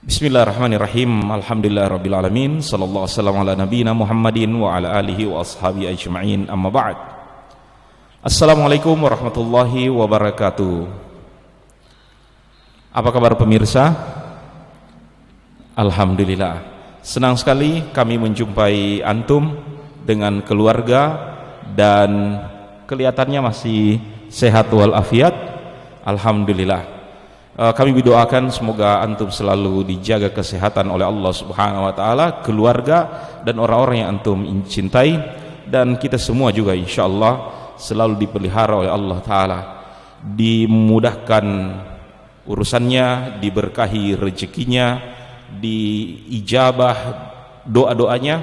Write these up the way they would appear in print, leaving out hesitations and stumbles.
Bismillahirrahmanirrahim. Alhamdulillahirabbil alamin. Sallallahu alaihi wasallam ala nabiyina Muhammadin wa ala alihi wa ashabi ajma'in. Amma ba'd. Assalamualaikum warahmatullahi wabarakatuh. Apa kabar pemirsa? Alhamdulillah. Senang sekali kami menjumpai antum dengan keluarga dan kelihatannya masih sehat walafiat. Alhamdulillah. Kami berdoakan semoga antum selalu dijaga kesehatan oleh Allah Subhanahu wa taala, keluarga dan orang-orang yang antum cintai, dan kita semua juga insyaallah selalu dipelihara oleh Allah taala, dimudahkan urusannya, diberkahi rezekinya, diijabah doa-doanya,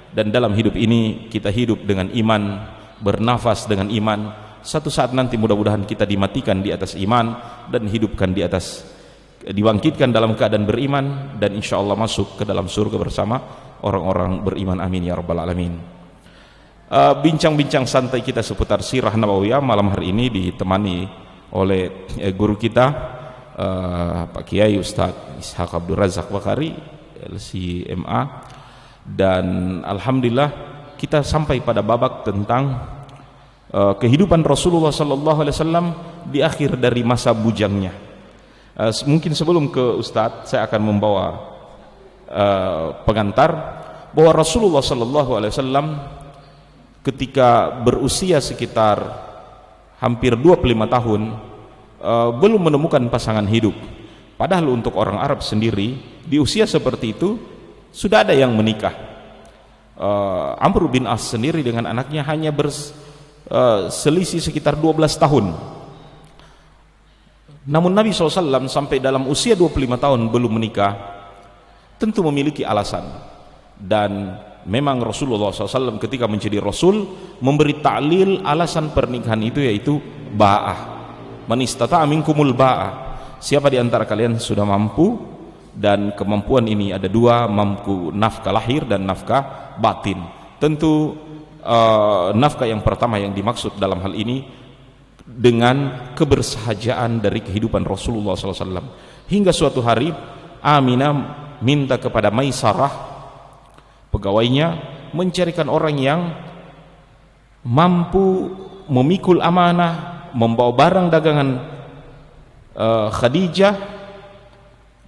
dan dalam hidup ini kita hidup dengan iman, bernafas dengan iman. Satu saat nanti mudah-mudahan kita dimatikan di atas iman dan dihidupkan di atas, dibangkitkan dalam keadaan beriman, dan insya Allah masuk ke dalam surga bersama orang-orang beriman. Amin ya rabbal alamin. Bincang-bincang santai kita seputar sirah nabawiyah malam hari ini ditemani oleh guru kita, Pak Kiai Ustadz Ishaq Abdul Razak Bakari LCMA, dan alhamdulillah kita sampai pada babak tentang kehidupan Rasulullah sallallahu alaihi wasallam di akhir dari masa bujangnya. Mungkin sebelum ke Ustadz saya akan membawa pengantar bahwa Rasulullah sallallahu alaihi wasallam ketika berusia sekitar hampir 25 tahun belum menemukan pasangan hidup. Padahal untuk orang Arab sendiri di usia seperti itu sudah ada yang menikah. Amr bin As sendiri dengan anaknya hanya selisih sekitar 12 tahun. Namun Nabi SAW sampai dalam usia 25 tahun belum menikah tentu memiliki alasan. Dan memang Rasulullah SAW ketika menjadi Rasul memberi ta'lil alasan pernikahan itu, yaitu ba'ah. Man istata'a minkumul ba'ah, siapa di antara kalian sudah mampu, dan kemampuan ini ada dua, mampu nafkah lahir dan nafkah batin. Tentu nafkah yang pertama yang dimaksud dalam hal ini dengan kebersahajaan dari kehidupan Rasulullah SAW. Hingga suatu hari Aminah minta kepada Maisarah pegawainya mencarikan orang yang mampu memikul amanah, membawa barang dagangan Khadijah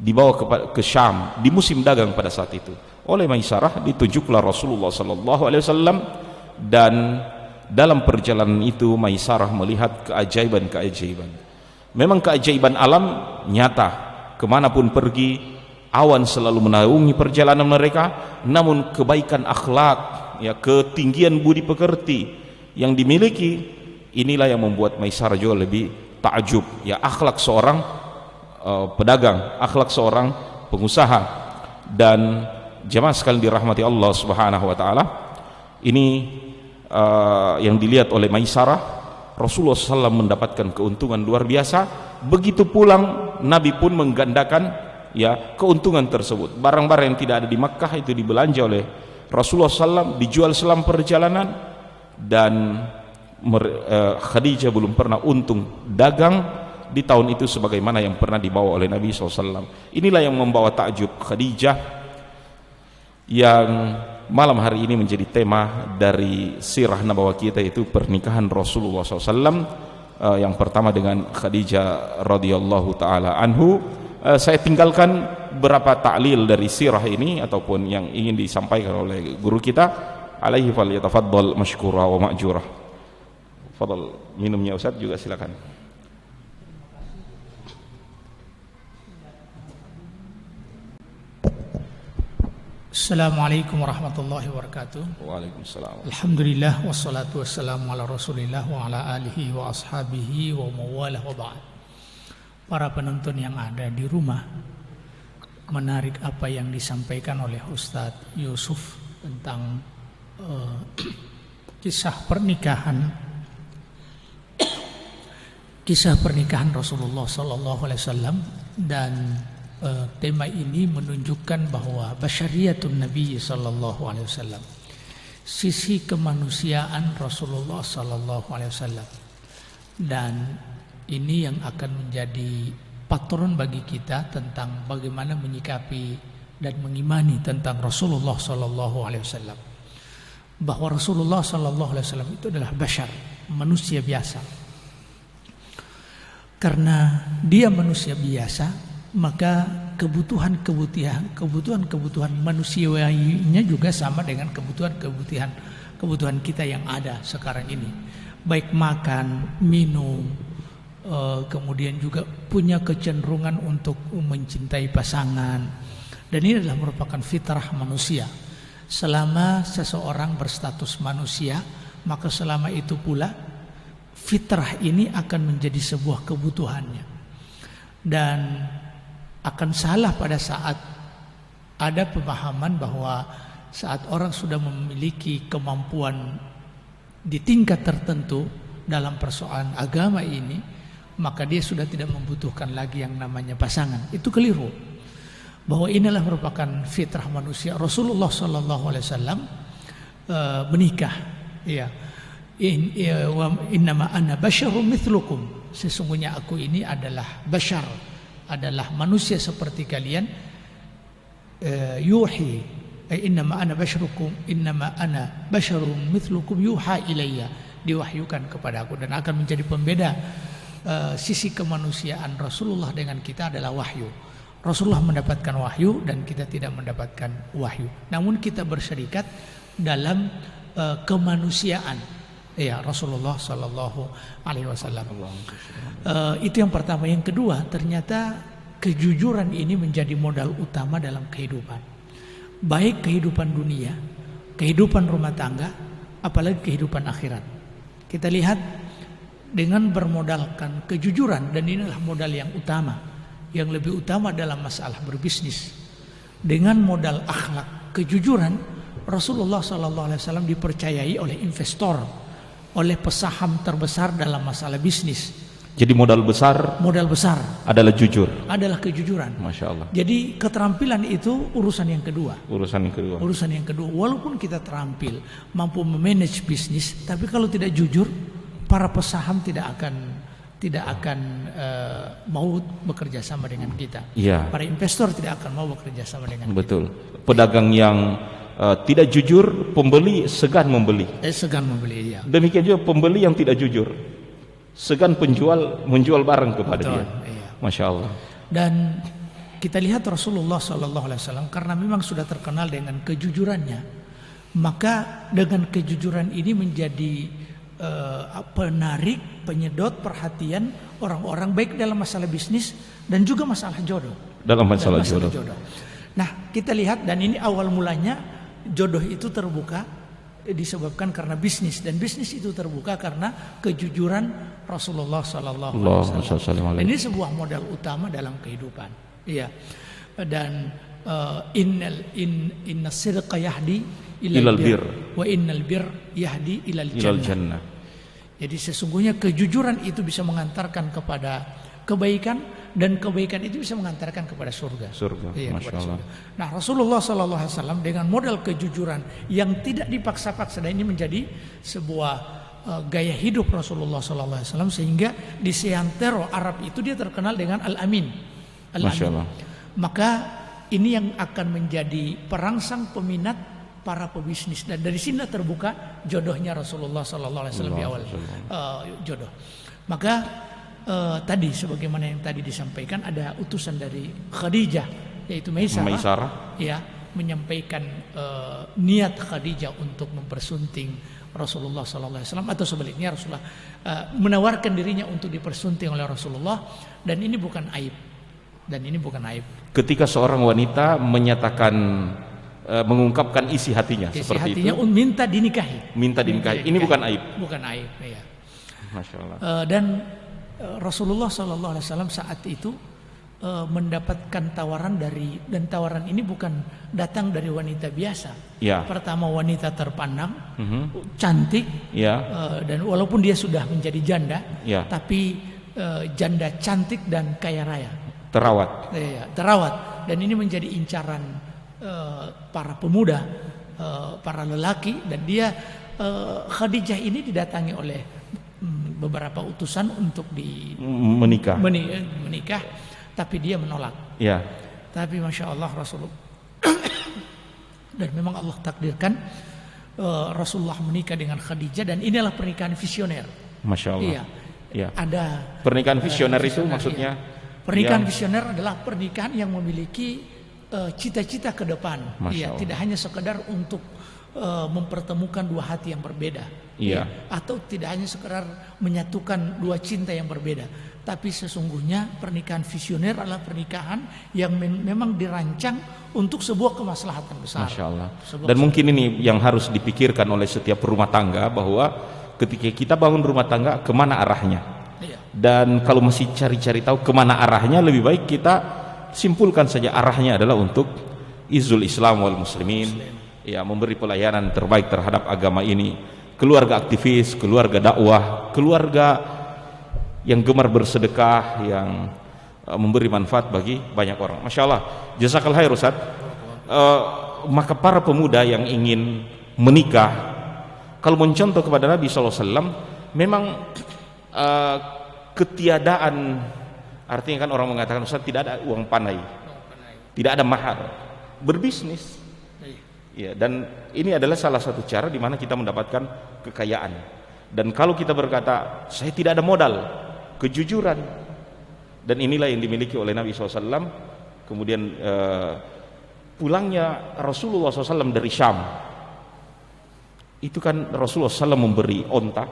dibawa ke Syam di musim dagang pada saat itu. Oleh Maisarah ditunjuklah Rasulullah SAW, dan dalam perjalanan itu Maisarah melihat keajaiban-keajaiban. Memang keajaiban alam nyata, kemanapun pergi awan selalu menaungi perjalanan mereka. Namun kebaikan akhlak, ya, ketinggian budi pekerti yang dimiliki, inilah yang membuat Maisarah juga lebih takjub, ya, akhlak seorang pedagang, akhlak seorang pengusaha. Dan jemaah sekalian dirahmati Allah Subhanahu wa taala, ini yang dilihat oleh Maisarah, Rasulullah SAW mendapatkan keuntungan luar biasa. Begitu pulang Nabi pun menggandakan, ya, keuntungan tersebut. Barang-barang yang tidak ada di Makkah itu dibelanja oleh Rasulullah SAW, dijual selama perjalanan, dan Khadijah belum pernah untung dagang di tahun itu sebagaimana yang pernah dibawa oleh Nabi SAW. Inilah yang membawa takjub Khadijah yang malam hari ini menjadi tema dari sirah nabawiyah kita, yaitu pernikahan Rasulullah SAW. Yang pertama dengan Khadijah radhiyallahu taala anhu. Saya tinggalkan beberapa ta'lil dari sirah ini ataupun yang ingin disampaikan oleh guru kita. Alaihi falyatafaddal mashkura wa ma'jura. Fadal, minumnya Ustaz juga silakan. Assalamualaikum warahmatullahi wabarakatuh. Waalaikumsalam. Alhamdulillah wassalatu wassalamu ala Rasulillah wa ala alihi wa ashabihi wa mawalah wa ba'd. Para penonton yang ada di rumah, menarik apa yang disampaikan oleh Ustadz Yusuf tentang kisah pernikahan Rasulullah sallallahu alaihi wasallam. Dan tema ini menunjukkan bahwa basyariyatun Nabi sallallahu alaihi wasallam, sisi kemanusiaan Rasulullah sallallahu alaihi wasallam, dan ini yang akan menjadi patron bagi kita tentang bagaimana menyikapi dan mengimani tentang Rasulullah Sallallahu Alaihi Wasallam. Bahwa Rasulullah Sallallahu Alaihi Wasallam itu adalah bashar, manusia biasa. Karena dia manusia biasa, maka kebutuhan manusianya juga sama dengan kebutuhan kita yang ada sekarang ini. Baik makan, minum, kemudian juga punya kecenderungan untuk mencintai pasangan, dan ini adalah merupakan fitrah manusia. Selama seseorang berstatus manusia, maka selama itu pula fitrah ini akan menjadi sebuah kebutuhannya, dan akan salah pada saat ada pemahaman bahwa saat orang sudah memiliki kemampuan di tingkat tertentu dalam persoalan agama ini, maka dia sudah tidak membutuhkan lagi yang namanya pasangan. Itu keliru. Bahwa inilah merupakan fitrah manusia. Rasulullah Sallallahu Alaihi Wasallam menikah. Ya, innama ana basyarum mithlukum. Sesungguhnya aku ini adalah bashar, adalah manusia seperti kalian. Yuhi, innama ana basyarum mithlukum yuha ilayya, diwahyukan kepada aku. Dan akan menjadi pembeda sisi kemanusiaan Rasulullah dengan kita adalah wahyu. Rasulullah mendapatkan wahyu dan kita tidak mendapatkan wahyu. Namun kita berserikat dalam kemanusiaan. Ya, Rasulullah Sallallahu Alaihi Wasallam. Itu yang pertama. Yang kedua, ternyata kejujuran ini menjadi modal utama dalam kehidupan. Baik kehidupan dunia, kehidupan rumah tangga, apalagi kehidupan akhirat. Kita lihat dengan bermodalkan kejujuran, dan inilah modal yang utama, yang lebih utama dalam masalah berbisnis. Dengan modal akhlak kejujuran, Rasulullah SAW dipercayai oleh investor, oleh pesaham terbesar dalam masalah bisnis. Jadi modal besar adalah jujur, adalah kejujuran. Masya Allah. Jadi keterampilan itu urusan yang kedua. Urusan yang kedua. Walaupun kita terampil, mampu memanage bisnis, tapi kalau tidak jujur, para pesaham tidak akan mau bekerja sama dengan kita. Ya. Para investor tidak akan mau bekerja sama dengan kita. Betul. Pedagang yang tidak jujur, pembeli segan membeli. Segan membeli, ya. Demikian juga pembeli yang tidak jujur, segan penjual menjual barang kepada dia. Iya. Masya Allah. Dan kita lihat Rasulullah SAW karena memang sudah terkenal dengan kejujurannya, maka dengan kejujuran ini menjadi penarik, penyedot perhatian orang-orang, baik dalam masalah bisnis dan juga masalah jodoh. Dalam masalah jodoh. Nah, kita lihat, dan ini awal mulanya jodoh itu terbuka disebabkan karena bisnis, dan bisnis itu terbuka karena kejujuran Rasulullah SAW. Ini sebuah modal utama dalam kehidupan. Iya. Dan inna sidqa yahdi ilal bir wa innal bir yahdi ilal jannah. Jadi sesungguhnya kejujuran itu bisa mengantarkan kepada kebaikan, dan kebaikan itu bisa mengantarkan kepada surga. Iya, Masya Allah. Nah, Rasulullah SAW dengan modal kejujuran yang tidak dipaksa-paksa, dan ini menjadi sebuah gaya hidup Rasulullah SAW, sehingga di seantero Arab itu dia terkenal dengan Al-Amin. Masya Allah. Maka ini yang akan menjadi perangsang peminat para pebisnis, dan dari sini terbuka jodohnya Rasulullah SAW di awal jodoh. Maka tadi sebagaimana yang tadi disampaikan, ada utusan dari Khadijah, yaitu Maisarah, ya, menyampaikan niat Khadijah untuk mempersunting Rasulullah SAW, atau sebaliknya Rasulullah menawarkan dirinya untuk dipersunting oleh Rasulullah, dan ini bukan aib. Ketika seorang wanita menyatakan mengungkapkan isi hatinya, seperti itu, minta dinikahi. Ini bukan aib. Bukan aib, ya. Masya Allah. Dan Rasulullah SAW saat itu mendapatkan tawaran dan tawaran ini bukan datang dari wanita biasa. Ya. Pertama, wanita terpandang, cantik, ya. Dan walaupun dia sudah menjadi janda, ya, tapi janda cantik dan kaya raya. Terawat. Terawat. Dan ini menjadi incaran para pemuda, para lelaki, dan dia Khadijah ini didatangi oleh beberapa utusan untuk menikah. tapi dia menolak. Ya. Tapi Masya Allah Rasulullah dan memang Allah takdirkan Rasulullah menikah dengan Khadijah, dan inilah pernikahan visioner. Masya Allah. Iya. Ya. Ada Pernikahan visioner itu maksudnya? Iya. Pernikahan visioner adalah pernikahan yang memiliki cita-cita ke depan. Iya, tidak hanya sekedar untuk mempertemukan dua hati yang berbeda. Iya. Atau tidak hanya sekedar menyatukan dua cinta yang berbeda, tapi sesungguhnya pernikahan visioner adalah pernikahan yang memang dirancang untuk sebuah kemaslahatan besar. Masya Allah. Dan mungkin ini yang harus dipikirkan oleh setiap rumah tangga, bahwa ketika kita bangun rumah tangga, kemana arahnya? Iya. Dan kalau masih cari-cari tahu kemana arahnya, lebih baik kita simpulkan saja arahnya adalah untuk izul Islam wal muslimin, ya, memberi pelayanan terbaik terhadap agama ini, keluarga aktivis, keluarga dakwah, keluarga yang gemar bersedekah, yang memberi manfaat bagi banyak orang. Masya Allah. Jazakallahu khair Ustaz. Maka para pemuda yang ingin menikah, kalau mencontoh kepada Nabi SAW, memang ketiadaan, artinya kan orang mengatakan Ustaz tidak ada uang panai, tidak ada mahar, berbisnis. Ya, dan ini adalah salah satu cara di mana kita mendapatkan kekayaan. Dan kalau kita berkata saya tidak ada modal, kejujuran, dan inilah yang dimiliki oleh Nabi SAW. Kemudian pulangnya Rasulullah SAW dari Syam, itu kan Rasulullah SAW memberi onta,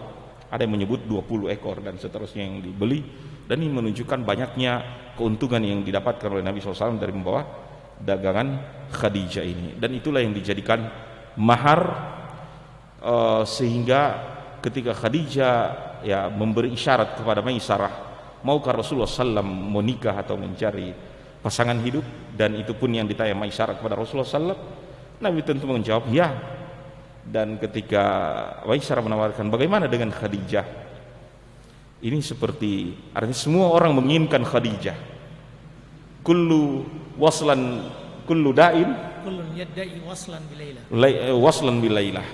ada yang menyebut 20 ekor dan seterusnya yang dibeli, dan ini menunjukkan banyaknya keuntungan yang didapatkan oleh Nabi SAW dari membawa dagangan Khadijah ini. Dan itulah yang dijadikan mahar, sehingga ketika Khadijah ya memberi isyarat kepada Maisarah, maukah Rasulullah SAW menikah atau mencari pasangan hidup, dan itu pun yang ditanya Maisarah kepada Rasulullah SAW, Nabi tentu menjawab ya. Dan ketika Maisarah menawarkan bagaimana dengan Khadijah, ini seperti artinya semua orang menginginkan Khadijah. Kullu waslan kullu da'in kullun yadda'i waslan bilailah. Waslan bilailah.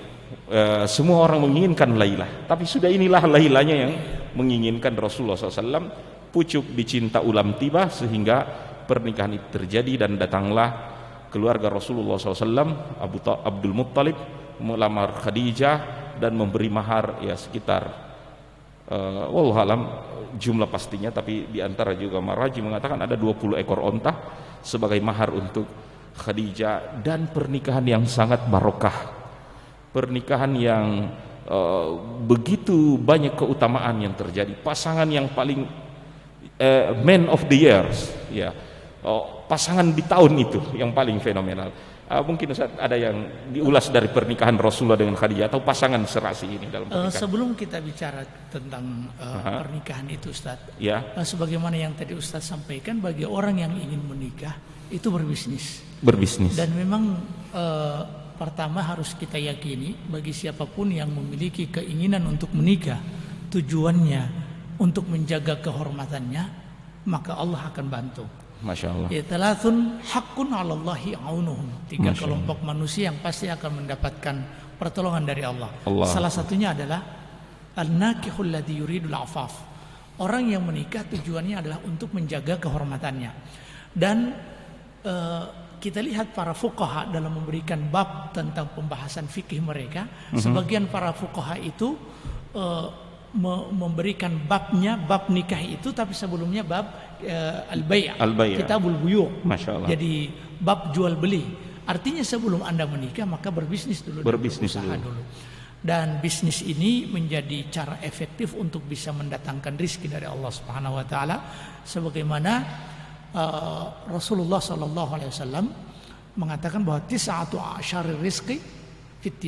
Semua orang menginginkan Lailah, tapi sudah inilah Lailanya yang menginginkan Rasulullah SAW. Pucuk dicinta ulam tiba, sehingga pernikahan itu terjadi, dan datanglah keluarga Rasulullah SAW, Abdul Muttalib, melamar Khadijah dan memberi mahar ya sekitar wallahualam jumlah pastinya, tapi diantara juga maraji mengatakan ada 20 ekor onta sebagai mahar untuk Khadijah. Dan pernikahan yang sangat barokah, pernikahan yang begitu banyak keutamaan yang terjadi, pasangan yang paling man of the years ya, pasangan di tahun itu yang paling fenomenal. Mungkin Ustaz ada yang diulas dari pernikahan Rasulullah dengan Khadijah atau pasangan serasi ini dalam pernikahan. Sebelum kita bicara tentang pernikahan itu Ustaz, ya. Sebagaimana yang tadi Ustaz sampaikan, bagi orang yang ingin menikah itu berbisnis. Dan memang pertama harus kita yakini, bagi siapapun yang memiliki keinginan untuk menikah, tujuannya untuk menjaga kehormatannya, maka Allah akan bantu. Masya Allah. Thalathun haqqun 'alallahi aunuhum. 3 kelompok manusia yang pasti akan mendapatkan pertolongan dari Allah. Salah satunya adalah an-nakihul ladzi yuridul afaf. Orang yang menikah tujuannya adalah untuk menjaga kehormatannya. Dan kita lihat para fuqaha dalam memberikan bab tentang pembahasan fikih mereka, sebagian para fuqaha itu memberikan babnya, bab nikah itu, tapi sebelumnya bab al-bay', kitabul buyu'. Jadi bab jual beli. Artinya sebelum Anda menikah maka berbisnis dulu, berusaha dulu. Dan bisnis ini menjadi cara efektif untuk bisa mendatangkan rizki dari Allah Subhanahu wa taala, sebagaimana Rasulullah sallallahu alaihi wasallam mengatakan bahwa tis'atu asyarir rizqi fit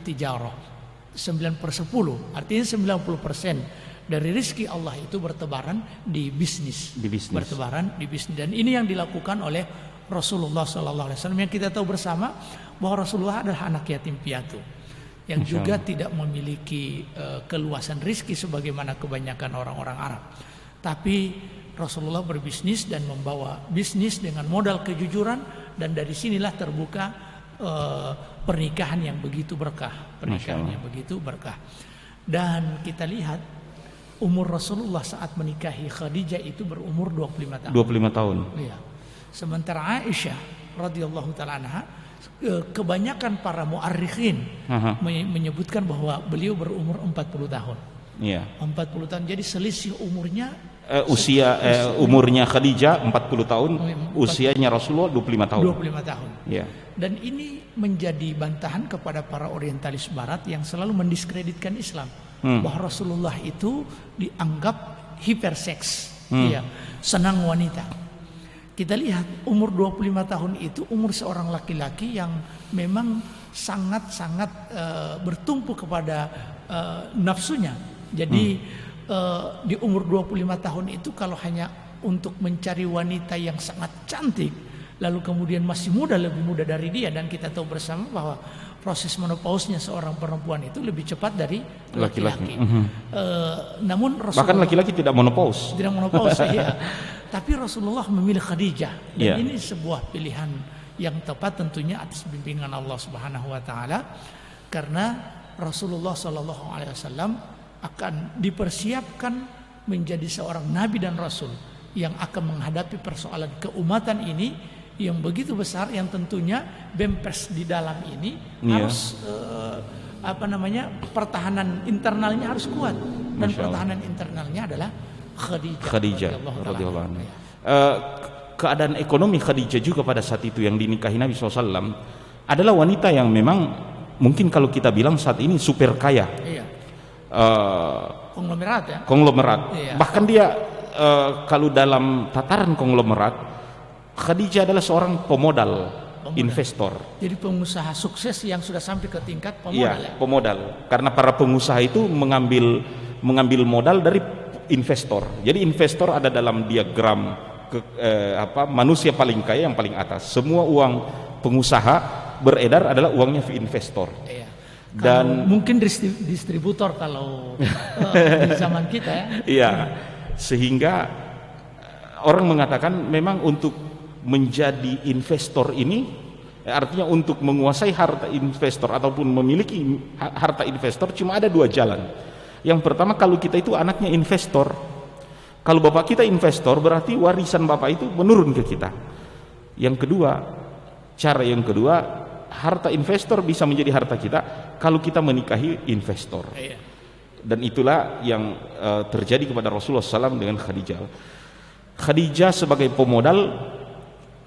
tijarah. 9/10, artinya 90% dari rizki Allah itu bertebaran di bisnis. Bertebaran di bisnis. Dan ini yang dilakukan oleh Rasulullah SAW, yang kita tahu bersama bahwa Rasulullah adalah anak yatim piatu yang juga tidak memiliki keluasan rizki sebagaimana kebanyakan orang-orang Arab. Tapi Rasulullah berbisnis dan membawa bisnis dengan modal kejujuran, dan dari sinilah terbuka pernikahan yang begitu berkah, Dan kita lihat umur Rasulullah saat menikahi Khadijah itu berumur 25 tahun. 25 tahun. Iya. Sementara Aisyah radhiyallahu taala anha, kebanyakan para muarrikhin menyebutkan bahwa beliau berumur 40 tahun. Iya. 40 tahun. Jadi selisih umurnya umurnya Khadijah 40 tahun, usianya Rasulullah 25 tahun. 25 tahun. Iya. Dan ini menjadi bantahan kepada para orientalis barat yang selalu mendiskreditkan Islam. Bahwa Rasulullah itu dianggap hiperseks, ya, senang wanita. Kita lihat umur 25 tahun itu umur seorang laki-laki yang memang sangat-sangat bertumpu kepada nafsunya. Jadi di umur 25 tahun itu kalau hanya untuk mencari wanita yang sangat cantik, lalu kemudian masih muda, lebih muda dari dia, dan kita tahu bersama bahwa proses menopausnya seorang perempuan itu lebih cepat dari laki-laki. Namun Rasulullah, bahkan laki-laki tidak menopause. Tidak menopause, ya. Tapi Rasulullah memilih Khadijah, dan ini sebuah pilihan yang tepat tentunya atas bimbingan Allah Subhanahu wa taala, karena Rasulullah sallallahu alaihi wasallam akan dipersiapkan menjadi seorang nabi dan rasul yang akan menghadapi persoalan keumatan ini yang begitu besar, yang tentunya bempes di dalam ini harus pertahanan internalnya harus kuat, dan pertahanan internalnya adalah Khadijah radhiyallahu anha. Keadaan ekonomi Khadijah juga pada saat itu yang dinikahi Nabi SAW adalah wanita yang memang mungkin kalau kita bilang saat ini super kaya. Iya. Konglomerat ya. Konglomerat. Iya. Bahkan dia kalau dalam tataran konglomerat, Khadijah adalah seorang pemodal, investor. Jadi pengusaha sukses yang sudah sampai ke tingkat pemodal. Iya, pemodal. Karena para pengusaha itu mengambil modal dari investor. Jadi investor ada dalam diagram manusia paling kaya yang paling atas. Semua uang pengusaha beredar adalah uangnya investor. Iya. Dan mungkin distributor kalau di zaman kita ya. Iya. Sehingga orang mengatakan memang untuk menjadi investor ini, artinya untuk menguasai harta investor ataupun memiliki harta investor, cuma ada dua jalan. Yang pertama, kalau kita itu anaknya investor, kalau bapak kita investor, berarti warisan bapak itu menurun ke kita. Cara yang kedua, harta investor bisa menjadi harta kita kalau kita menikahi investor. Dan itulah yang terjadi kepada Rasulullah SAW dengan Khadijah. Khadijah sebagai pemodal,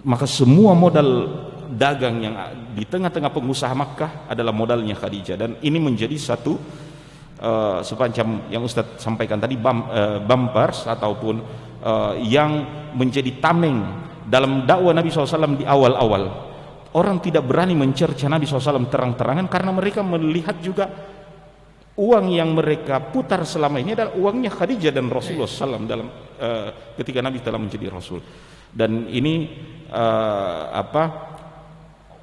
maka semua modal dagang yang di tengah-tengah pengusaha Makkah adalah modalnya Khadijah. Dan ini menjadi satu semacam yang Ustadz sampaikan tadi, bumpers ataupun yang menjadi tameng dalam dakwah Nabi SAW di awal-awal. Orang tidak berani mencerca Nabi SAW terang-terangan karena mereka melihat juga uang yang mereka putar selama ini adalah uangnya Khadijah dan Rasulullah SAW dalam ketika Nabi telah menjadi Rasul. Dan ini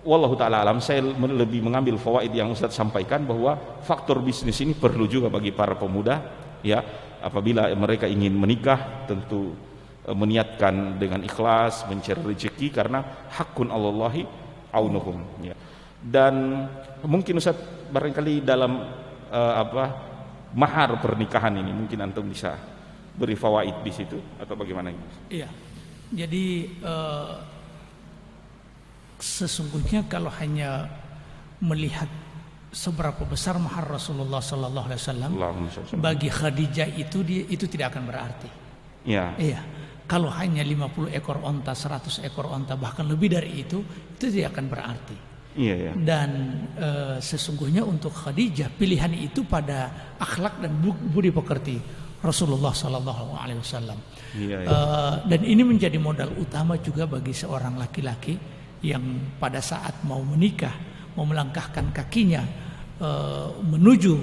wallahu ta'ala alam, saya lebih mengambil fawaid yang Ustaz sampaikan bahwa faktor bisnis ini perlu juga bagi para pemuda, ya, apabila mereka ingin menikah tentu meniatkan dengan ikhlas mencari rezeki, karena hakun Allahi aunuhum, ya. Dan mungkin Ustaz barangkali dalam mahar pernikahan ini mungkin antum bisa beri fawaid di situ atau bagaimana? Iya. Jadi sesungguhnya kalau hanya melihat seberapa besar mahar Rasulullah Sallallahu Alaihi Wasallam bagi Khadijah itu tidak akan berarti. Ya. Iya. Kalau hanya 50 ekor onta, 100 ekor onta, bahkan lebih dari itu tidak akan berarti. Iya, ya. Dan sesungguhnya untuk Khadijah pilihan itu pada akhlak dan budi pekerti Rasulullah Sallallahu Alaihi Wasallam. Iya, ya. Dan ini menjadi modal utama juga bagi seorang laki-laki yang pada saat mau menikah, mau melangkahkan kakinya menuju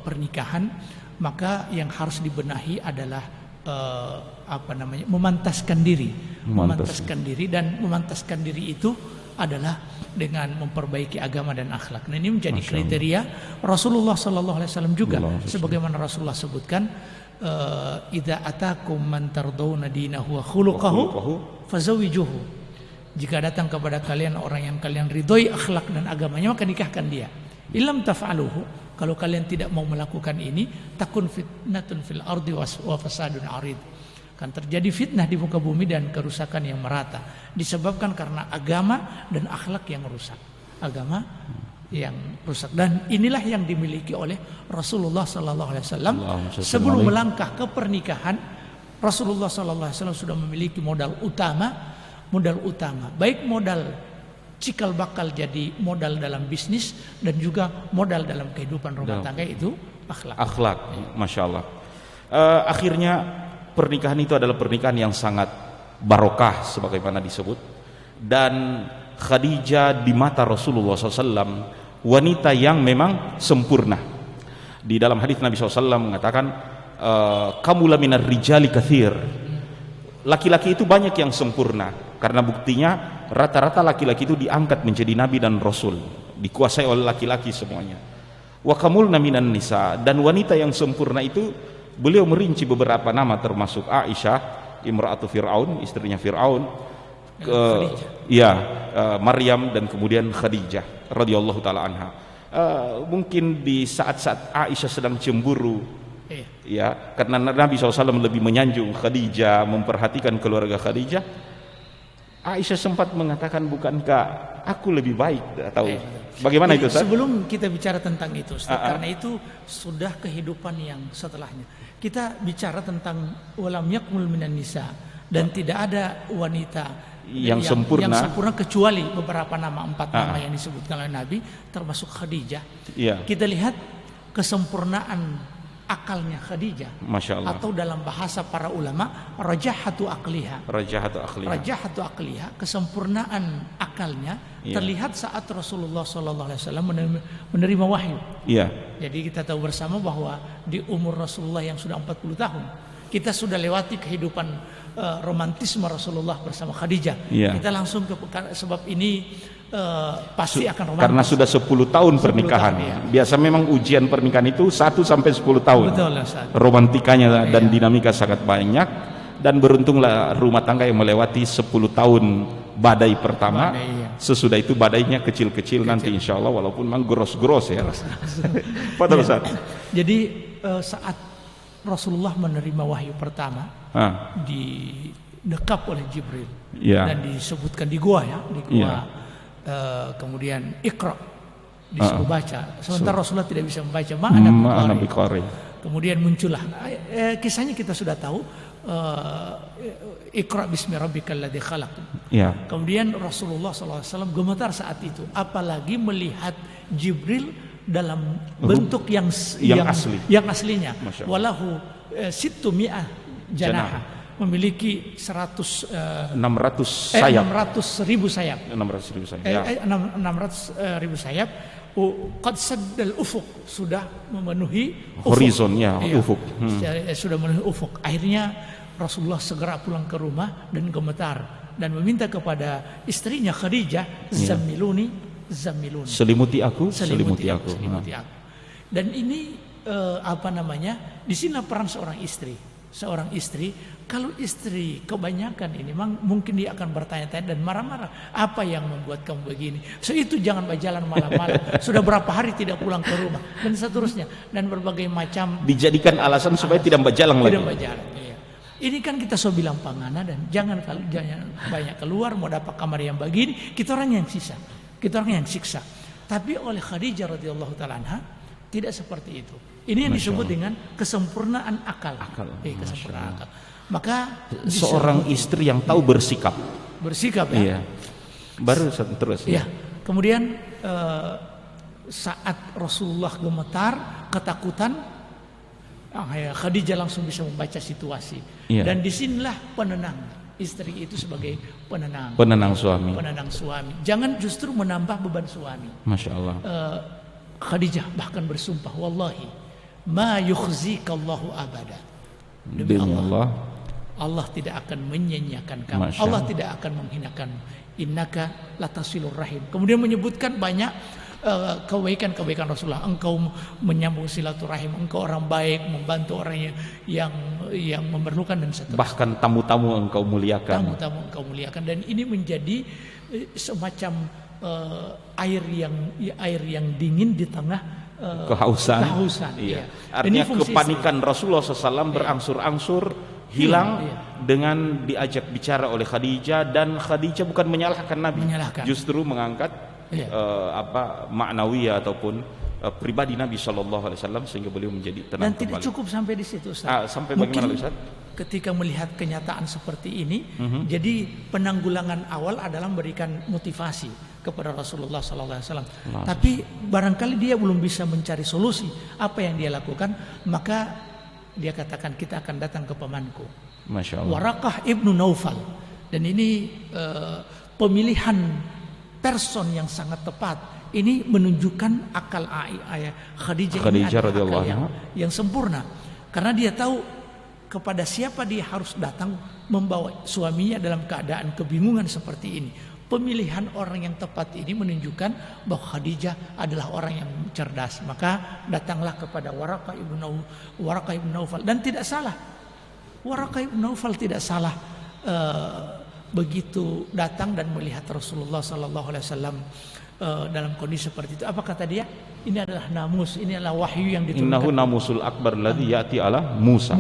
pernikahan, maka yang harus dibenahi adalah memantaskan diri, dan memantaskan diri itu adalah dengan memperbaiki agama dan akhlak. Nah, ini menjadi kriteria Rasulullah Sallallahu Alaihi Wasallam juga, sebagaimana Rasulullah sebutkan, idza atakum man tardawna dinahu wa khuluquhu fazawijuhu. Jika datang kepada kalian orang yang kalian ridhoi akhlak dan agamanya, maka nikahkan dia. Ilam taf'aluhu, kalau kalian tidak mau melakukan ini, takun fitnatun fil ardi wa fasadun arid. Kan terjadi fitnah di muka bumi dan kerusakan yang merata, disebabkan karena agama dan akhlak yang rusak. Agama yang rusak, dan inilah yang dimiliki oleh Rasulullah sallallahu alaihi wasallam. Sebelum melangkah ke pernikahan, Rasulullah sallallahu alaihi wasallam sudah memiliki modal utama, baik modal cikal bakal jadi modal dalam bisnis dan juga modal dalam kehidupan rumah tangga, itu akhlak. Masya Allah. Akhirnya pernikahan itu adalah pernikahan yang sangat barokah sebagaimana disebut, dan Khadijah di mata Rasulullah SAW wanita yang memang sempurna. Di dalam hadis Nabi SAW mengatakan, kamu laminar rijali kathir, laki-laki itu banyak yang sempurna, karena buktinya rata-rata laki-laki itu diangkat menjadi nabi dan rasul, dikuasai oleh laki-laki semuanya. Wa kamulna minan nisa, dan wanita yang sempurna itu beliau merinci beberapa nama, termasuk Aisyah imra'atu Fir'aun, istrinya Fir'aun, Maryam, dan kemudian Khadijah radhiyallahu taala anha. Mungkin di saat-saat Aisyah sedang cemburu, ya, karena Nabi SAW lebih menyanjung Khadijah, memperhatikan keluarga Khadijah, Aisyah sempat mengatakan, bukankah aku lebih baik, atau bagaimana itu Ustaz? Sebelum kita bicara tentang itu Ustaz, karena itu sudah kehidupan yang setelahnya, kita bicara tentang walam yakmul minan nisa, dan tidak ada wanita yang sempurna kecuali beberapa nama, 4 nama yang disebutkan oleh Nabi, termasuk Khadijah. Kita lihat kesempurnaan akalnya Khadijah, Masya Allah. Atau dalam bahasa para ulama, rajahatu aqliha, kesempurnaan akalnya terlihat saat Rasulullah SAW menerima wahyu. Jadi kita tahu bersama bahwa di umur Rasulullah yang sudah 40 tahun, kita sudah lewati kehidupan romantisme Rasulullah bersama Khadijah. Kita langsung ke, sebab ini pasti akan romantis. Karena sudah 10 tahun pernikahan. Biasa memang ujian pernikahan itu 1 sampai 10 tahun. Betul, romantikanya dan dinamika sangat banyak, dan beruntunglah rumah tangga yang melewati 10 tahun badai pertama. Sesudah itu badainya kecil-kecil nanti insya Allah, walaupun memang gros-gros ya. Padahal Jadi saat Rasulullah menerima wahyu pertama, didekap oleh Jibril, dan disebutkan di gua, di gua. Kemudian Iqra disuruh baca, sementara Rasulullah tidak bisa membaca, ma'ana biqari. Kemudian muncullah kisahnya, kita sudah tahu, Iqra bismi rabbikal ladzi khalaq. Kemudian Rasulullah SAW gemetar saat itu, apalagi melihat Jibril dalam bentuk yang aslinya. Walahu sittu mi'ah janaha, memiliki 600 ribu sayap. 600 ribu sayap. Qad saddal ufuk, sudah memenuhi horizonnya, ufuk. Sudah memenuhi ufuk. Akhirnya Rasulullah segera pulang ke rumah dan gemetar dan meminta kepada istrinya Khadijah, selimuti aku. Dan ini di sini peran seorang istri. Kalau istri kebanyakan ini, mungkin dia akan bertanya-tanya dan marah-marah, apa yang membuat kamu begini? Itu jangan berjalan malam-malam. Sudah berapa hari tidak pulang ke rumah, dan seterusnya, dan berbagai macam dijadikan alasan supaya tidak berjalan lagi. Ini kan kita so bilang pangana, dan jangan banyak keluar, mau dapat kamar yang begini, kita orang yang siksa. Tapi oleh Khadijah radhiyallahu taala anha tidak seperti itu. Ini yang disebut dengan kesempurnaan akal. Kesempurnaan akal. Maka seorang istri yang tahu bersikap ya. Baru terus. Kemudian saat Rasulullah gemetar, ketakutan, Khadijah langsung bisa membaca situasi. Dan disinilah penenang. Istri itu sebagai penenang suami. Jangan justru menambah beban suami. Masya Allah. Khadijah bahkan bersumpah, wallahi ma yukhzikallahu abada. Demi Allah tidak akan menyanyiakan kamu. Allah tidak akan menghinakan. Innaka latasilur rahim. Kemudian menyebutkan banyak kebaikan Rasulullah. Engkau menyambung silaturahim, engkau orang baik, membantu orang yang memerlukan, dan seterusnya. Bahkan tamu-tamu engkau muliakan. Dan ini menjadi semacam air yang dingin di tengah kehausan. Iya. Artinya kepanikan Rasulullah SAW berangsur-angsur hilang dengan diajak bicara oleh Khadijah, dan Khadijah bukan menyalahkan Nabi, justru mengangkat maknawiyah ataupun pribadi Nabi SAW sehingga beliau menjadi tenang. Dan tidak cukup sampai di situ, Ustaz. Sampai bagaimana, Ustaz? Ketika melihat kenyataan seperti ini, jadi penanggulangan awal adalah memberikan motivasi kepada Rasulullah SAW. Tapi barangkali dia belum bisa mencari solusi. Apa yang dia lakukan? Maka dia katakan, kita akan datang ke pamanku, Masya Allah, Waraqah ibnu Naufal. Dan ini pemilihan person yang sangat tepat. Ini menunjukkan akal Khadijah ini adalah akal yang sempurna. Karena dia tahu kepada siapa dia harus datang membawa suaminya dalam keadaan kebingungan seperti ini. Pemilihan orang yang tepat ini menunjukkan bahwa Khadijah adalah orang yang cerdas. Maka datanglah kepada Waraqah ibn Naufal. Dan tidak salah, Waraqah ibn Naufal tidak salah begitu datang dan melihat Rasulullah SAW dalam kondisi seperti itu. Apa kata dia? Ini adalah namus, ini adalah wahyu yang diturunkan. Innahu namusul akbar ladzi ya'ti ala Musa.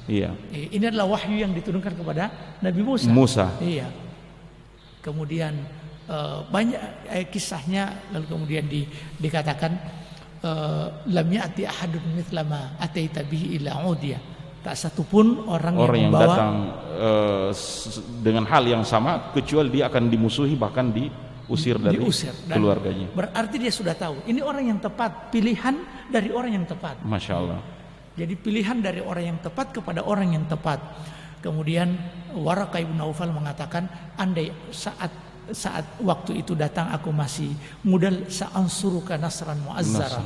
Iya. Ini adalah wahyu yang diturunkan kepada Nabi Musa. Iya. Kemudian banyak kisahnya, lalu kemudian dikatakan lam ya'ti ahadun mithla ma ataita bihi illa udiya. Tak satupun orang yang membawa, datang dengan hal yang sama kecuali dia akan dimusuhi, bahkan diusir dari keluarganya. Berarti dia sudah tahu ini orang yang tepat, pilihan dari orang yang tepat. Masya Allah. Jadi pilihan dari orang yang tepat kepada orang yang tepat. Kemudian Waraqah ibn Naufal mengatakan, andai saat waktu itu datang aku masih muda, sa'ansuruka nasran mu'azzara.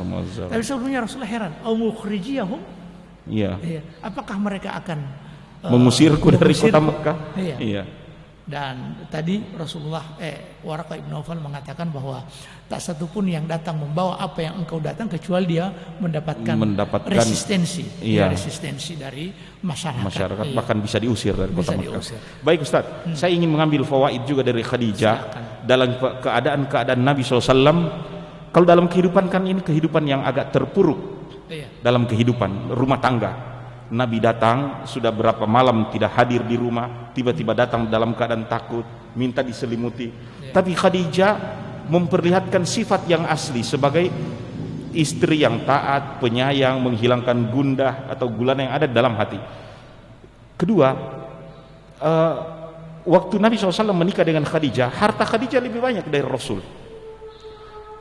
Tapi sebelumnya Rasulullah heran, au mukhrijiyahum? Iya. Apakah mereka akan mengusirku dari kota Mekah? Iya. Dan tadi Rasulullah Waraqah ibn Naufal mengatakan bahwa tak satupun yang datang membawa apa yang engkau datang kecuali dia mendapatkan resistensi, resistensi dari masyarakat. Bahkan bisa diusir dari kota Mekah. Baik Ustaz, saya ingin mengambil fawaid juga dari Khadijah. Dalam keadaan Nabi SAW, kalau dalam kehidupan kan ini kehidupan yang agak terpuruk, dalam kehidupan rumah tangga. Nabi datang, sudah berapa malam tidak hadir di rumah, tiba-tiba datang dalam keadaan takut, minta diselimuti. Tapi Khadijah memperlihatkan sifat yang asli sebagai istri yang taat, penyayang, menghilangkan gundah atau gulana yang ada dalam hati. Kedua, waktu Nabi SAW menikah dengan Khadijah, harta Khadijah lebih banyak dari Rasul.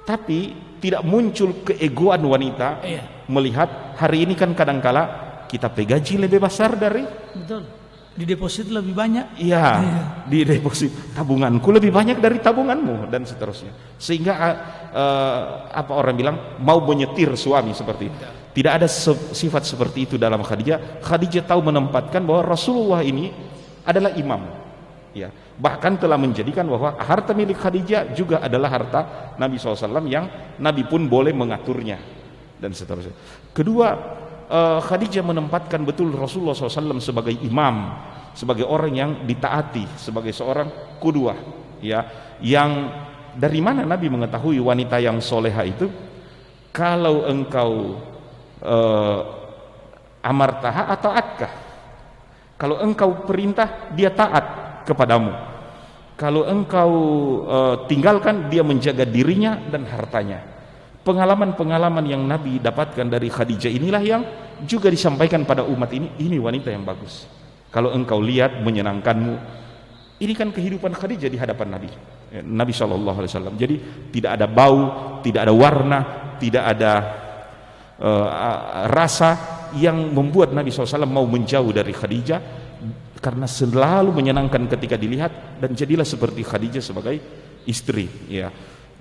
Tapi tidak muncul keegoan wanita melihat hari ini kan kadangkala kita gaji lebih besar dari, betul, di deposit lebih banyak, di deposit tabunganku lebih banyak dari tabunganmu, dan seterusnya. Sehingga apa orang bilang, mau menyetir suami seperti itu. Tidak ada sifat seperti itu dalam Khadijah. Khadijah tahu menempatkan bahwa Rasulullah ini adalah imam, bahkan telah menjadikan bahwa harta milik Khadijah juga adalah harta Nabi SAW yang Nabi pun boleh mengaturnya, dan seterusnya. Kedua, Khadijah menempatkan betul Rasulullah SAW sebagai imam, sebagai orang yang ditaati, sebagai seorang qudwah, yang dari mana Nabi mengetahui wanita yang soleha itu? Kalau engkau amartaha atau atkah, kalau engkau perintah dia taat kepadamu, kalau engkau tinggalkan dia menjaga dirinya dan hartanya. Pengalaman-pengalaman yang Nabi dapatkan dari Khadijah inilah yang juga disampaikan pada umat ini wanita yang bagus. Kalau engkau lihat menyenangkanmu. Ini kan kehidupan Khadijah di hadapan Nabi SAW. Jadi tidak ada bau, tidak ada warna, tidak ada rasa yang membuat Nabi SAW mau menjauh dari Khadijah, karena selalu menyenangkan ketika dilihat, dan jadilah seperti Khadijah sebagai istri.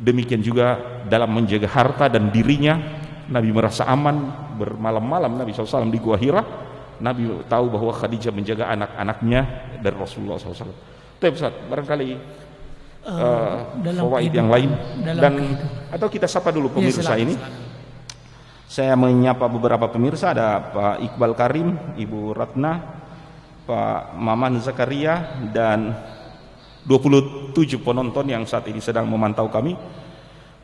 Demikian juga dalam menjaga harta dan dirinya, Nabi merasa aman. Bermalam-malam Nabi SAW di Gua Hira, Nabi tahu bahwa Khadijah menjaga anak-anaknya dari Rasulullah SAW. Tapi Ustaz, barangkali fawaid yang lain, atau kita sapa dulu pemirsa ini. Saya menyapa beberapa pemirsa, ada Pak Iqbal Karim, Ibu Ratna, Pak Maman Zakaria, dan 27 penonton yang saat ini sedang memantau kami.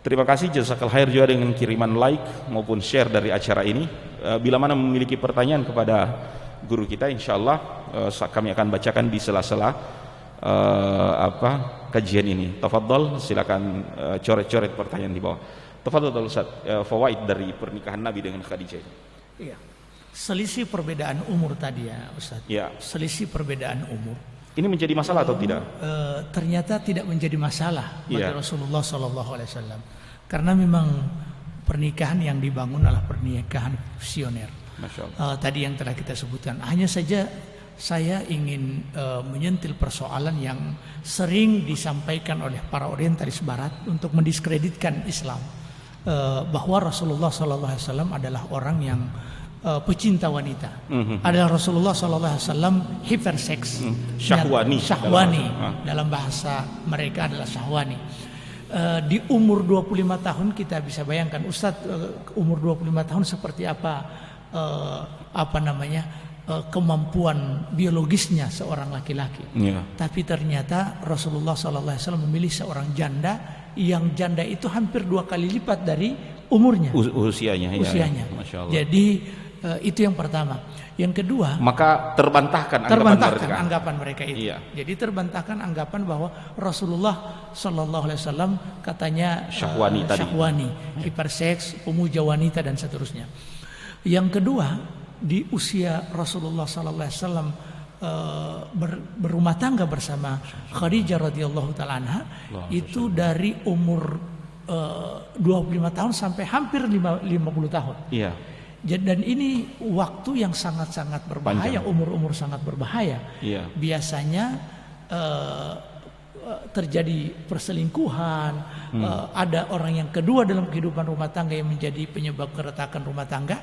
Terima kasih jazakallahu khair juga dengan kiriman like maupun share dari acara ini. Bila mana memiliki pertanyaan kepada guru kita, insyaallah kami akan bacakan di sela-sela kajian ini. Tafadhol, silakan coret-coret pertanyaan di bawah. Tafadhol Ustaz, fawaid dari pernikahan Nabi dengan Khadijah. Iya. Selisih perbedaan umur tadi ya Ustaz. Ya. Selisih perbedaan umur. Ini menjadi masalah atau tidak? Ternyata tidak menjadi masalah bagi Ya. Rasulullah SAW. Karena memang pernikahan yang dibangun adalah pernikahan visioner. Masya Allah. Tadi yang telah kita sebutkan. Hanya saja saya ingin menyentil persoalan yang sering disampaikan oleh para orientalis barat untuk mendiskreditkan Islam. Bahwa Rasulullah SAW adalah orang yang pecinta wanita. Adalah Rasulullah SAW hiperseks, syahwani, dalam bahasa mereka adalah syahwani. Di umur 25 tahun kita bisa bayangkan Ustadz, umur 25 tahun seperti apa kemampuan biologisnya seorang laki-laki. Tapi ternyata Rasulullah SAW memilih seorang janda, yang janda itu hampir 2 kali lipat dari umurnya, usianya. Masya Allah. Jadi itu yang pertama. Yang kedua, maka terbantahkan anggapan mereka itu. Iya. Jadi terbantahkan anggapan bahwa Rasulullah SAW katanya syahwani, hiperseks, pemuja wanita dan seterusnya. Yang kedua, di usia Rasulullah SAW berumah tangga bersama Khadijah radhiyallahu taala anha, itu dari umur 25 tahun sampai hampir 50 tahun. Iya. Dan ini waktu yang sangat-sangat berbahaya, umur-umur sangat berbahaya. Iya. Biasanya terjadi perselingkuhan, ada orang yang kedua dalam kehidupan rumah tangga yang menjadi penyebab keretakan rumah tangga.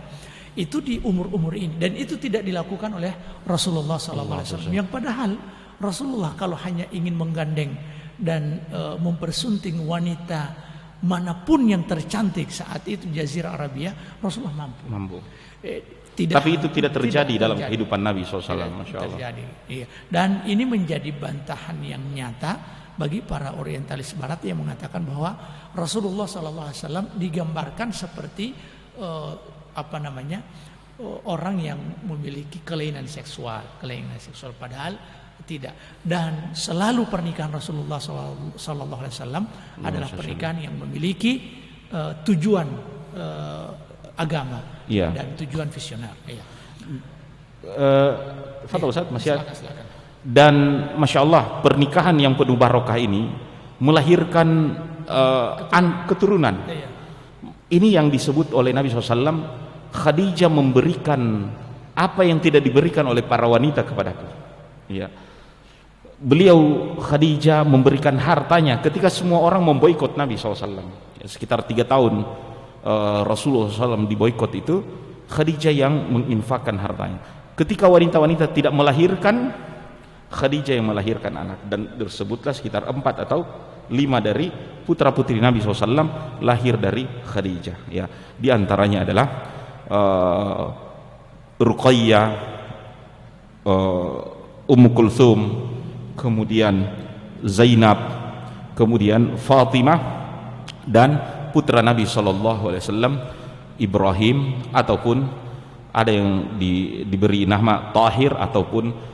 Itu di umur-umur ini, dan itu tidak dilakukan oleh Rasulullah SAW. Yang padahal Rasulullah kalau hanya ingin menggandeng dan mempersunting wanita manapun yang tercantik saat itu di Jazirah Arabia, Rasulullah mampu. Tapi itu tidak terjadi dalam kehidupan Nabi SAW. Masya Allah. Iya. Dan ini menjadi bantahan yang nyata bagi para orientalis barat yang mengatakan bahwa Rasulullah SAW digambarkan seperti orang yang memiliki kelainan seksual, padahal tidak. Dan selalu pernikahan Rasulullah SAW adalah pernikahan yang memiliki tujuan agama dan tujuan visioner. Fadhol Ustaz, masih ada. Silakan. Dan Masya Allah, pernikahan yang penuh barokah ini melahirkan keturunan. Ini yang disebut oleh Nabi SAW, Khadijah memberikan apa yang tidak diberikan oleh para wanita kepadaku. Ya. Beliau Khadijah memberikan hartanya ketika semua orang memboikot Nabi SAW. Ya, sekitar 3 tahun Rasulullah SAW diboikot itu, Khadijah yang menginfakkan hartanya. Ketika wanita-wanita tidak melahirkan, Khadijah yang melahirkan anak, dan tersebutlah sekitar 4 atau 5 dari putra-putri Nabi SAW lahir dari Khadijah. Ya, di antaranya adalah Ruqayyah, Ummu Kulthum, kemudian Zainab, kemudian Fatimah, dan putra Nabi SAW Ibrahim, ataupun ada yang diberi nama Tahir ataupun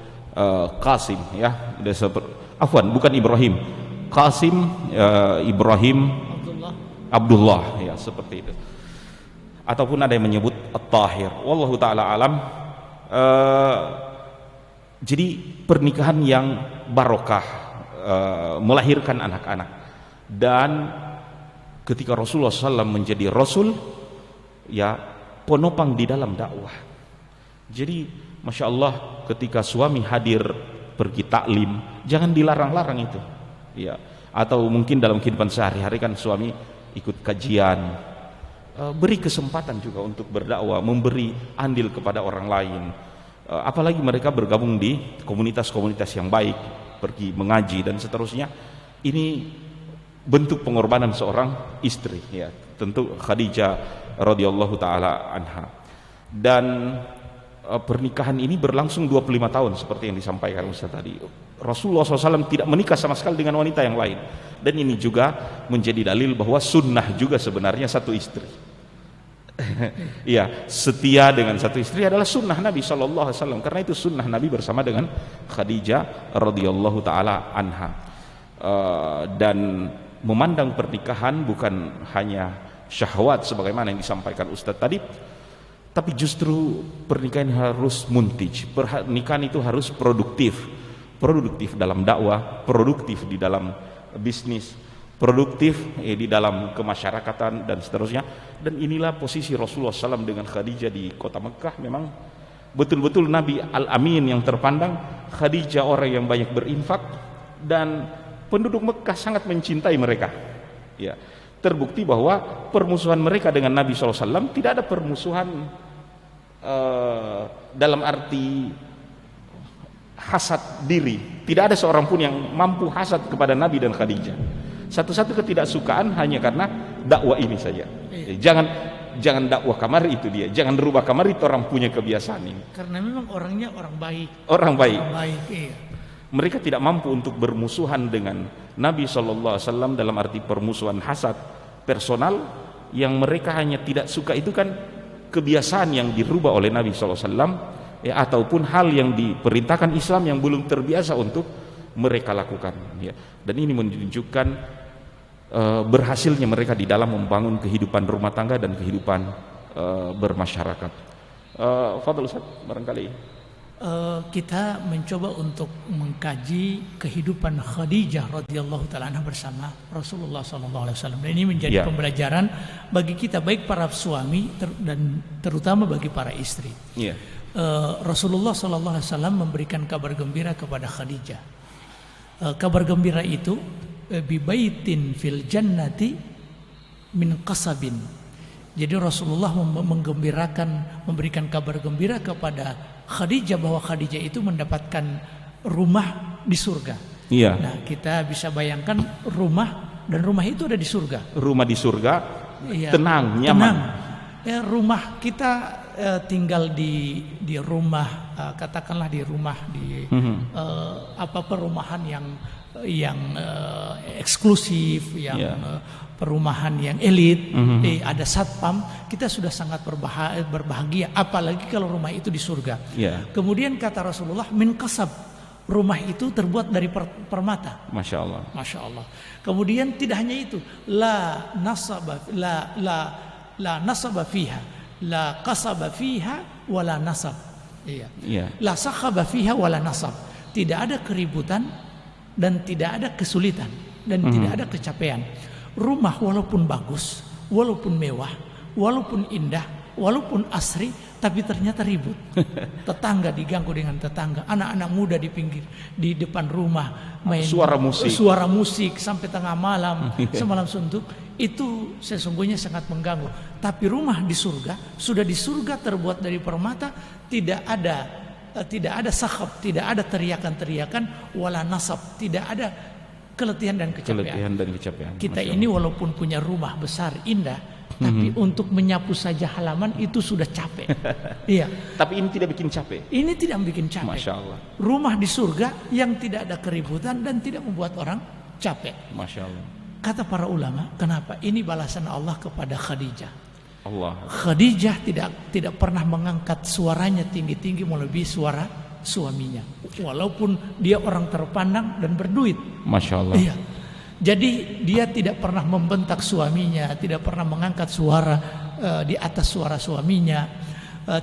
Qasim. Ya, bukan Ibrahim, Qasim, Ibrahim, Abdullah, ya seperti itu. Ataupun ada yang menyebut At-Tahir. Wallahu ta'ala alam. Jadi pernikahan yang barokah, melahirkan anak-anak. Dan ketika Rasulullah SAW menjadi Rasul, ya penopang di dalam dakwah. Jadi Masya Allah, ketika suami hadir pergi taklim, jangan dilarang-larang itu. Ya. Atau mungkin dalam kehidupan sehari-hari kan suami ikut kajian, beri kesempatan juga untuk berdakwah, memberi andil kepada orang lain. Apalagi mereka bergabung di komunitas-komunitas yang baik, pergi mengaji dan seterusnya. Ini bentuk pengorbanan seorang istri, ya. Tentu Khadijah radhiyallahu taala anha. Dan pernikahan ini berlangsung 25 tahun seperti yang disampaikan Ustaz tadi. Rasulullah SAW tidak menikah sama sekali dengan wanita yang lain, dan ini juga menjadi dalil bahwa sunnah juga sebenarnya satu istri. Iya, setia dengan satu istri adalah sunnah Nabi SAW, karena itu sunnah Nabi bersama dengan Khadijah radhiyallahu taala anha. Dan memandang pernikahan bukan hanya syahwat sebagaimana yang disampaikan Ustadz tadi, tapi justru pernikahan harus muntij. Pernikahan itu harus produktif dalam dakwah, produktif di dalam bisnis, produktif di dalam kemasyarakatan dan seterusnya. Dan inilah posisi Rasulullah SAW dengan Khadijah di kota Mekah. Memang betul-betul Nabi Al-Amin yang terpandang, Khadijah orang yang banyak berinfak, dan penduduk Mekah sangat mencintai mereka. Ya, terbukti bahwa permusuhan mereka dengan Nabi SAW tidak ada permusuhan dalam arti hasad diri. Tidak ada seorang pun yang mampu hasad kepada Nabi dan Khadijah. Satu-satu ketidaksukaan hanya karena dakwah ini saja. Jangan dakwah kamar, itu dia. Jangan rubah kamar, itu orang punya kebiasaan ini. Karena memang orangnya orang baik. Orang baik. Iya. Mereka tidak mampu untuk bermusuhan dengan Nabi SAW dalam arti permusuhan hasad personal. Yang mereka hanya tidak suka itu kan kebiasaan yang dirubah oleh Nabi SAW, ya, ataupun hal yang diperintahkan Islam yang belum terbiasa untuk mereka lakukan, ya. Dan ini menunjukkan berhasilnya mereka di dalam membangun kehidupan rumah tangga dan kehidupan bermasyarakat. Fadhil Ustaz, barangkali kita mencoba untuk mengkaji kehidupan Khadijah radhiyallahu taala anha bersama Rasulullah sallallahu alaihi wasallam. Dan ini menjadi pembelajaran bagi kita, baik para suami dan terutama bagi para istri. Rasulullah sallallahu alaihi wasallam memberikan kabar gembira kepada Khadijah. Kabar gembira itu bibaitin fil jannati min qasabin. Jadi Rasulullah memberikan kabar gembira kepada Khadijah bahwa Khadijah itu mendapatkan rumah di surga. Nah, kita bisa bayangkan rumah, dan rumah itu ada di surga. Rumah di surga, tenang, nyaman. Ya, rumah kita tinggal di rumah, katakanlah di rumah perumahan yang eksklusif, yang perumahan yang elit, ada satpam, kita sudah sangat berbahagia, apalagi kalau rumah itu di surga. Kemudian kata Rasulullah, min kasab, rumah itu terbuat dari permata. Masya Allah. Masya Allah. Kemudian tidak hanya itu, la nasaba fiha, la kasaba fiha, wala nasab. La sakhaba fiha, wala nasab. Tidak ada keributan dan tidak ada kesulitan dan tidak ada kecapean. Rumah walaupun bagus, walaupun mewah, walaupun indah, walaupun asri, tapi ternyata ribut. Tetangga diganggu dengan tetangga, anak-anak muda di pinggir, di depan rumah main suara musik sampai tengah malam, semalam suntuk. Itu sesungguhnya sangat mengganggu. Tapi rumah di surga, sudah di surga terbuat dari permata, tidak ada sakhab, tidak ada teriakan-teriakan, wala nasab, tidak ada keletihan dan kecapean. Kita ini walaupun punya rumah besar indah, tapi untuk menyapu saja halaman itu sudah capek. Tapi ini tidak bikin capek. Ini tidak bikin capek. Masya Allah. Rumah di surga yang tidak ada keributan dan tidak membuat orang capek. Masya Allah. Kata para ulama, kenapa? Ini balasan Allah kepada Khadijah. Khadijah tidak pernah mengangkat suaranya tinggi-tinggi melebihi suara suaminya, walaupun dia orang terpandang dan berduit. Masya Allah. Jadi dia tidak pernah membentak suaminya, tidak pernah mengangkat suara di atas suara suaminya,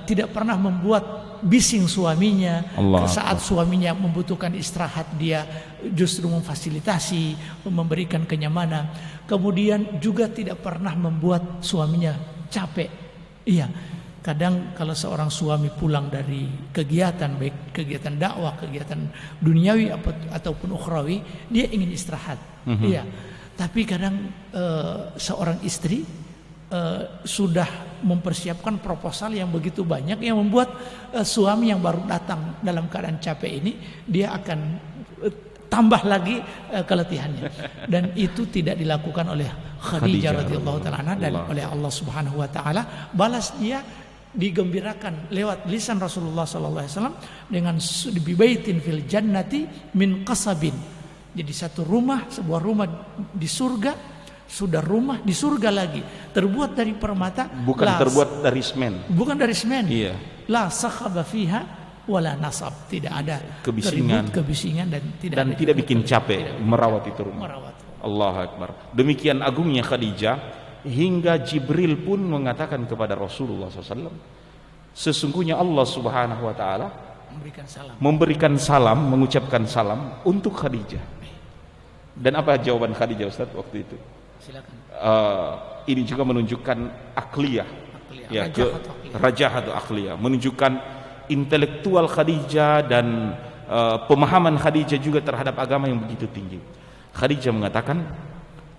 tidak pernah membuat bising suaminya. Saat suaminya membutuhkan istirahat, dia justru memfasilitasi, memberikan kenyamanan. Kemudian juga tidak pernah membuat suaminya capek. Kadang kalau seorang suami pulang dari kegiatan, baik kegiatan dakwah, kegiatan duniawi ataupun ukhrawi, dia ingin istirahat. Tapi kadang seorang istri sudah mempersiapkan proposal yang begitu banyak, yang membuat suami yang baru datang dalam keadaan capek ini, dia akan tambah lagi keletihannya. Dan itu tidak dilakukan oleh Khadijah radhiyallahu taala anha, dan oleh Allah Subhanahu wa taala balas dia digembirakan lewat lisan Rasulullah sallallahu alaihi wasallam dengan bibaitin fil jannati min qasabin. Jadi satu rumah, sebuah rumah di surga, sudah rumah di surga lagi, terbuat dari permata, bukan terbuat dari semen. Bukan dari semen. Iya. La sakhaba fiha wala nasab, tidak ada kebisingan, dan tidak bikin capek merawat itu rumah. Merawat. Allahu Akbar. Demikian agungnya Khadijah hingga Jibril pun mengatakan kepada Rasulullah SAW, sesungguhnya Allah Subhanahu Wa Taala memberikan salam, mengucapkan salam untuk Khadijah. Dan apa jawaban Khadijah, Ustaz, waktu itu? Silakan. Ini juga menunjukkan akliyah, ya, rajah atau akliyah, menunjukkan intelektual Khadijah dan pemahaman Khadijah juga terhadap agama yang begitu tinggi. Khadijah mengatakan,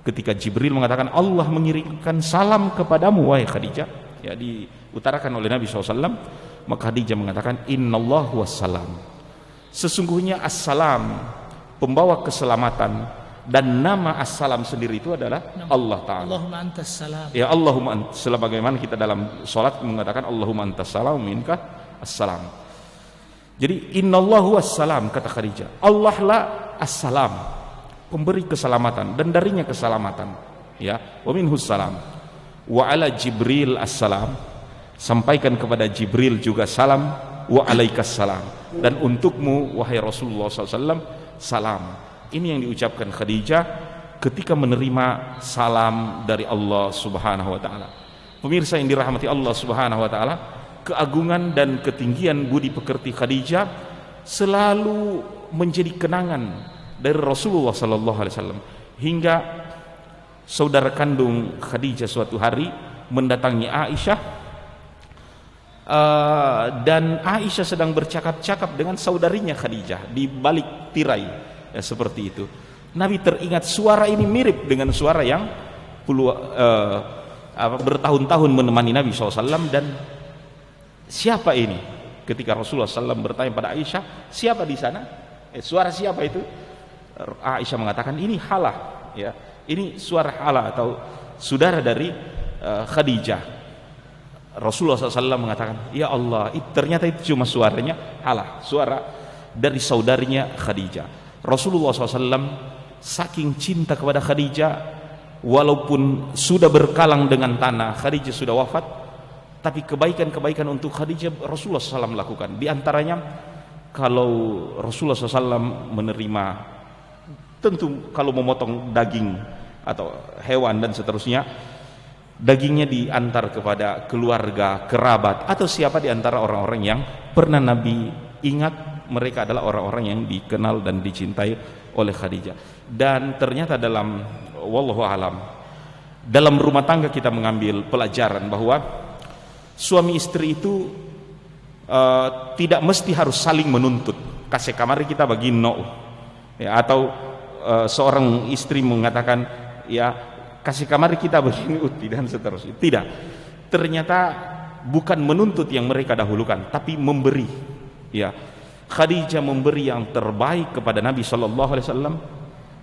ketika Jibril mengatakan Allah mengirimkan salam kepadamu wahai Khadijah, ya, diutarakan oleh Nabi SAW, maka Khadijah mengatakan innallahu wassalam, sesungguhnya assalam, pembawa keselamatan, dan nama assalam sendiri itu adalah Allah Ta'ala. Allahumma antas salam. Ya, Allahumma sebagaimana kita dalam sholat mengatakan Allahumma antas salam minka assalam. Jadi innallahu wassalam, kata Khadijah, Allah lah assalam, pemberi keselamatan, dan darinya keselamatan, ya, wa minhus salam, wa ala Jibril assalam, sampaikan kepada Jibril juga salam, wa alaikas salam, dan untukmu wahai Rasulullah SAW salam. Ini yang diucapkan Khadijah ketika menerima salam dari Allah Subhanahu Wa Taala. Pemirsa yang dirahmati Allah Subhanahu Wa Taala, keagungan dan ketinggian budi pekerti Khadijah selalu menjadi kenangan dari Rasulullah Sallallahu Alaihi Wasallam, hingga saudara kandung Khadijah suatu hari mendatangi Aisyah, dan Aisyah sedang bercakap-cakap dengan saudarinya Khadijah di balik tirai, ya, seperti itu. Nabi teringat suara ini mirip dengan suara yang bertahun-tahun menemani Nabi SAW, dan siapa ini? Ketika Rasulullah SAW bertanya pada Aisyah, siapa di sana? Suara siapa itu? Aisyah mengatakan ini Halah, ya, ini suara Halah atau saudara dari Khadijah. Rasulullah SAW mengatakan, ya Allah, ternyata itu cuma suaranya Halah, suara dari saudarinya Khadijah. Rasulullah SAW saking cinta kepada Khadijah, walaupun sudah berkalang dengan tanah, Khadijah sudah wafat, tapi kebaikan-kebaikan untuk Khadijah Rasulullah SAW lakukan. Di antaranya, kalau Rasulullah SAW menerima, tentu kalau memotong daging atau hewan dan seterusnya, dagingnya diantar kepada keluarga, kerabat, atau siapa di antara orang-orang yang pernah Nabi ingat mereka adalah orang-orang yang dikenal dan dicintai oleh Khadijah. Dan ternyata dalam wallahu alam, dalam rumah tangga kita mengambil pelajaran bahwa suami istri itu tidak mesti harus saling menuntut. Kasih kamar kita bagi no, ya, atau seorang istri mengatakan, ya, kasih kamar kita begini uti dan seterusnya. Tidak, ternyata bukan menuntut yang mereka dahulukan, tapi memberi, ya. Khadijah memberi yang terbaik kepada Nabi Sallallahu Alaihi Wasallam,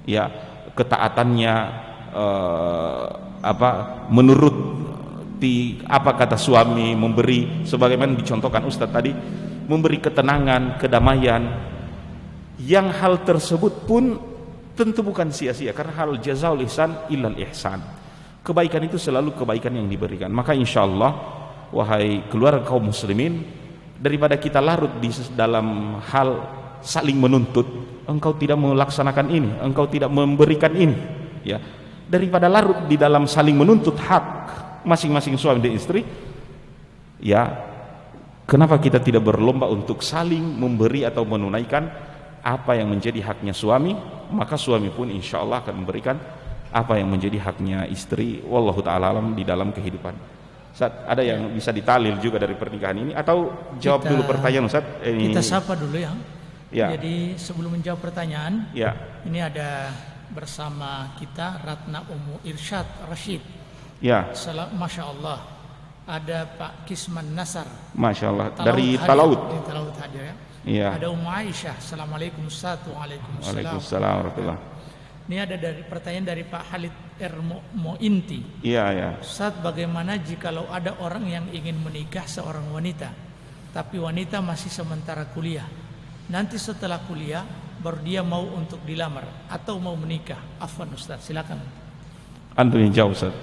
ya, ketaatannya menurut apa kata suami, memberi sebagaimana dicontohkan Ustadz tadi, memberi ketenangan, kedamaian, yang hal tersebut pun tentu bukan sia-sia, karena hal jazaul ihsan illal ihsan, kebaikan itu selalu kebaikan yang diberikan. Maka insyaallah wahai keluarga kaum muslimin, daripada kita larut di dalam hal saling menuntut, engkau tidak melaksanakan ini, engkau tidak memberikan ini, ya, daripada larut di dalam saling menuntut hak masing-masing suami dan istri, ya, kenapa kita tidak berlomba untuk saling memberi atau menunaikan apa yang menjadi haknya suami, maka suami pun insya Allah akan memberikan apa yang menjadi haknya istri. Wallahu ta'ala alam di dalam kehidupan. Ustaz, ada yang bisa ditalil juga dari pernikahan ini, atau jawab dulu pertanyaan Ustaz? Kita sapa dulu ya. Ya. Jadi sebelum menjawab pertanyaan, ya, ini ada bersama kita Ratna Ummu Irsyad Rashid. Ya. Masya Allah. Ada Pak Kisman Nasar. Masya Allah. Dari Talaut. Dari Talaut hadir ya. Ya. Ada Ummu Aisyah. Assalamualaikum Ustaz. Waalaikumsalam. Waalaikumsalam warahmatullahi. Ini ada dari pertanyaan dari Pak Halid Mointi. Iya, ya. Ustaz, bagaimana jikalau ada orang yang ingin menikah seorang wanita, tapi wanita masih sementara kuliah. Nanti setelah kuliah baru dia mau untuk dilamar atau mau menikah. Afwan Ustaz, silakan. Antum yang jawab, Ustaz.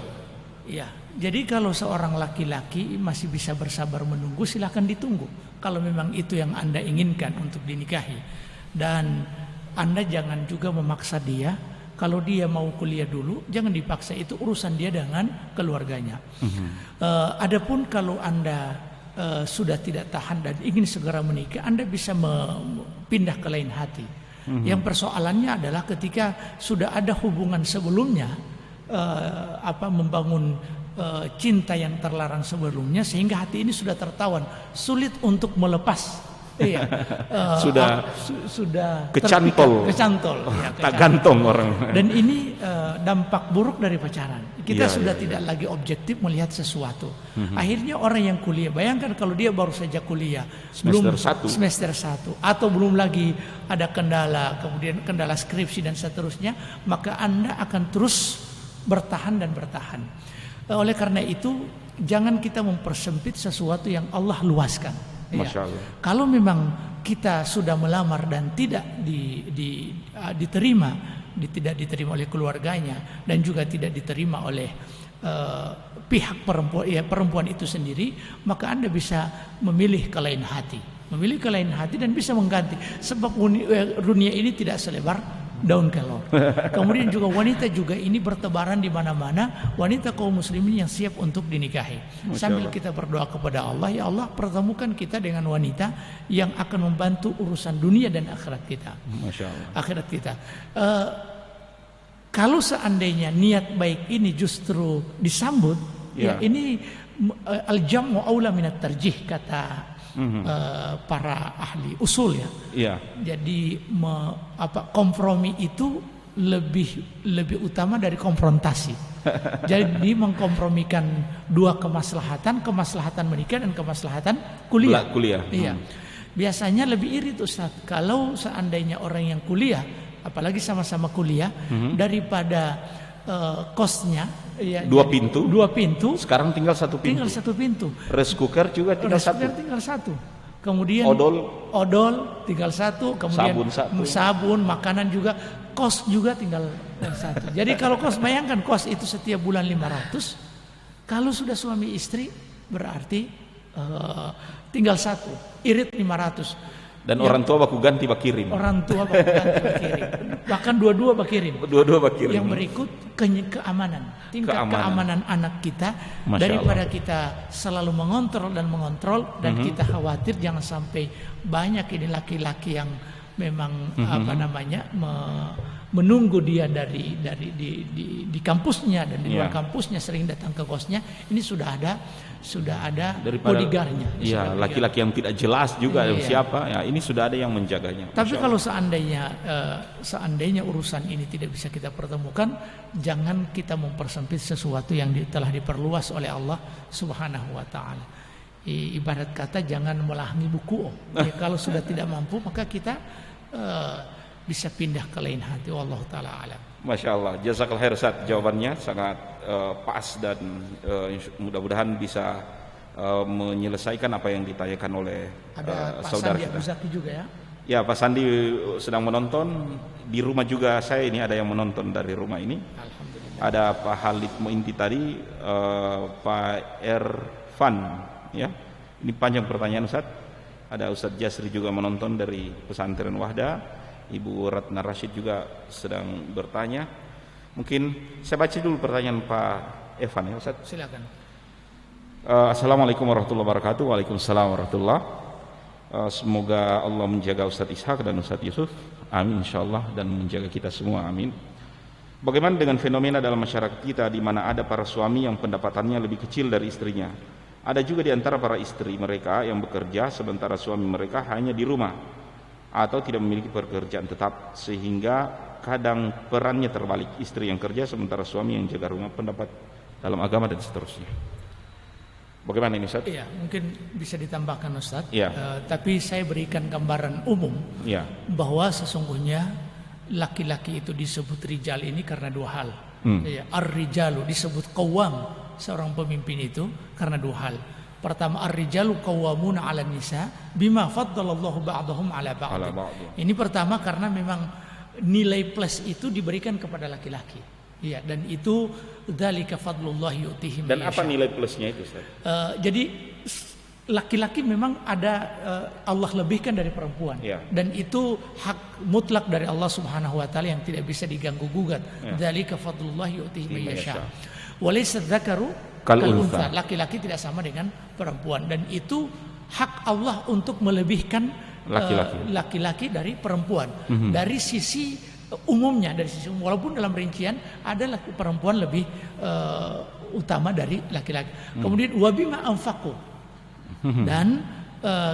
Iya. Jadi kalau seorang laki-laki masih bisa bersabar menunggu, silakan ditunggu. Kalau memang itu yang Anda inginkan untuk dinikahi. Dan Anda jangan juga memaksa dia. Kalau dia mau kuliah dulu, jangan dipaksa. Itu urusan dia dengan keluarganya. Adapun kalau Anda sudah tidak tahan dan ingin segera menikah, Anda bisa pindah ke lain hati. Yang persoalannya adalah ketika sudah ada hubungan sebelumnya, membangun cinta yang terlarang sebelumnya, sehingga hati ini sudah tertawan, sulit untuk melepas. Iya, sudah kecantol, ya, tak gantung orang. Dan ini dampak buruk dari pacaran. Kita sudah tidak lagi objektif melihat sesuatu. Akhirnya orang yang kuliah, bayangkan kalau dia baru saja kuliah, semester 1, atau belum lagi ada kendala, kemudian kendala skripsi dan seterusnya, maka Anda akan terus bertahan dan bertahan. Oleh karena itu, jangan kita mempersempit sesuatu yang Allah luaskan. Ya. Kalau memang kita sudah melamar dan tidak diterima oleh keluarganya dan juga tidak diterima oleh pihak perempuan itu sendiri, maka Anda bisa memilih ke lain hati dan bisa mengganti. Sebab dunia ini tidak selebar daun kelor. Kemudian juga wanita juga ini bertebaran di mana-mana, wanita kaum muslimin yang siap untuk dinikahi. Sambil kita berdoa kepada Allah, ya Allah pertemukan kita dengan wanita yang akan membantu urusan dunia dan akhirat kita. Akhirat kita. Kalau seandainya niat baik ini justru disambut, ya ini al-jam'u aula minat tarjih, kata para ahli usul ya. Jadi kompromi itu lebih utama dari konfrontasi. Jadi mengkompromikan dua kemaslahatan menikah dan kemaslahatan kuliah. Iya. Biasanya lebih irit Ustaz kalau seandainya orang yang kuliah, apalagi sama-sama kuliah, daripada kosnya ya, dua pintu. Sekarang tinggal satu pintu. Rice cooker juga tinggal satu. Kemudian odol tinggal satu. Kemudian sabun, makanan juga. Kos juga tinggal satu. Jadi kalau kos, bayangkan kos itu setiap bulan 500. Kalau sudah suami istri berarti tinggal satu. Irit 500. Dan orang tua baku ganti bakirim. Bahkan dua-dua bakirim. Yang berikut keamanan. Tingkat keamanan anak kita. daripada kita selalu mengontrol dan kita khawatir jangan sampai banyak ini laki-laki yang memang menunggu dia di kampusnya dan di luar kampusnya, sering datang ke kosnya. Ini sudah ada bodyguardnya. Iya, laki-laki yang tidak jelas juga siapa. Ya, ini sudah ada yang menjaganya. Tapi kalau seandainya urusan ini tidak bisa kita pertemukan, jangan kita mempersempit sesuatu yang telah diperluas oleh Allah Subhanahu wa taala. Ibarat kata jangan melahmi buku. Kalau sudah tidak mampu, maka kita bisa pindah ke lain hati. Wallahu taala alam. Masya Allah, jazakallahu khair Ustaz, jawabannya sangat pas dan mudah-mudahan bisa menyelesaikan apa yang ditanyakan oleh saudara kita. Ada Pak Sandi Abu Zaki juga ya? Ya, Pak Sandi sedang menonton di rumah juga. Saya ini ada yang menonton dari rumah ini. Alhamdulillah. Ada Pak Halid Mointi tadi, Pak Ervan, ya. Ini panjang pertanyaan Ustaz. Ada Ustaz Jasri juga menonton dari pesantren Wahda. Ibu Ratna Rashid juga sedang bertanya. Mungkin saya baca dulu pertanyaan Pak Evan ya Ustaz. Silakan. Assalamualaikum warahmatullahi wabarakatuh. Waalaikumsalam warahmatullahi. Semoga Allah menjaga Ustaz Ishak dan Ustaz Yusuf. Amin insyaallah, dan menjaga kita semua. Amin. Bagaimana dengan fenomena dalam masyarakat kita di mana ada para suami yang pendapatannya lebih kecil dari istrinya? Ada juga di antara para istri mereka yang bekerja sementara suami mereka hanya di rumah atau tidak memiliki pekerjaan tetap, sehingga kadang perannya terbalik, istri yang kerja sementara suami yang jaga rumah, pendapat dalam agama dan seterusnya. Bagaimana ini Ustaz? Iya, mungkin bisa ditambahkan Ustaz. Iya. Tapi saya berikan gambaran umum bahwa sesungguhnya laki-laki itu disebut rijal ini karena dua hal. Ya, ar-rijalu disebut qawwam, seorang pemimpin itu karena dua hal. Pertama, ar-rijalu qawwamuna 'ala nisa bima faddalallahu ba'dahum 'ala ba'd. Ini pertama karena memang nilai plus itu diberikan kepada laki-laki. Iya, dan itu dzalika fadlullah yu'tihi man yasha. Dan apa nilai plusnya itu, Ustaz? Jadi laki-laki memang ada Allah lebihkan dari perempuan, dan itu hak mutlak dari Allah Subhanahu wa taala yang tidak bisa diganggu gugat. Dzalika fadlullah yu'tihi man yasha. Walaysa dzakaru kal untha. Laki-laki tidak sama dengan perempuan, dan itu hak Allah untuk melebihkan laki-laki dari perempuan. Dari sisi umumnya, walaupun dalam rincian ada perempuan lebih utama dari laki-laki. Kemudian wabima anfaqu, dan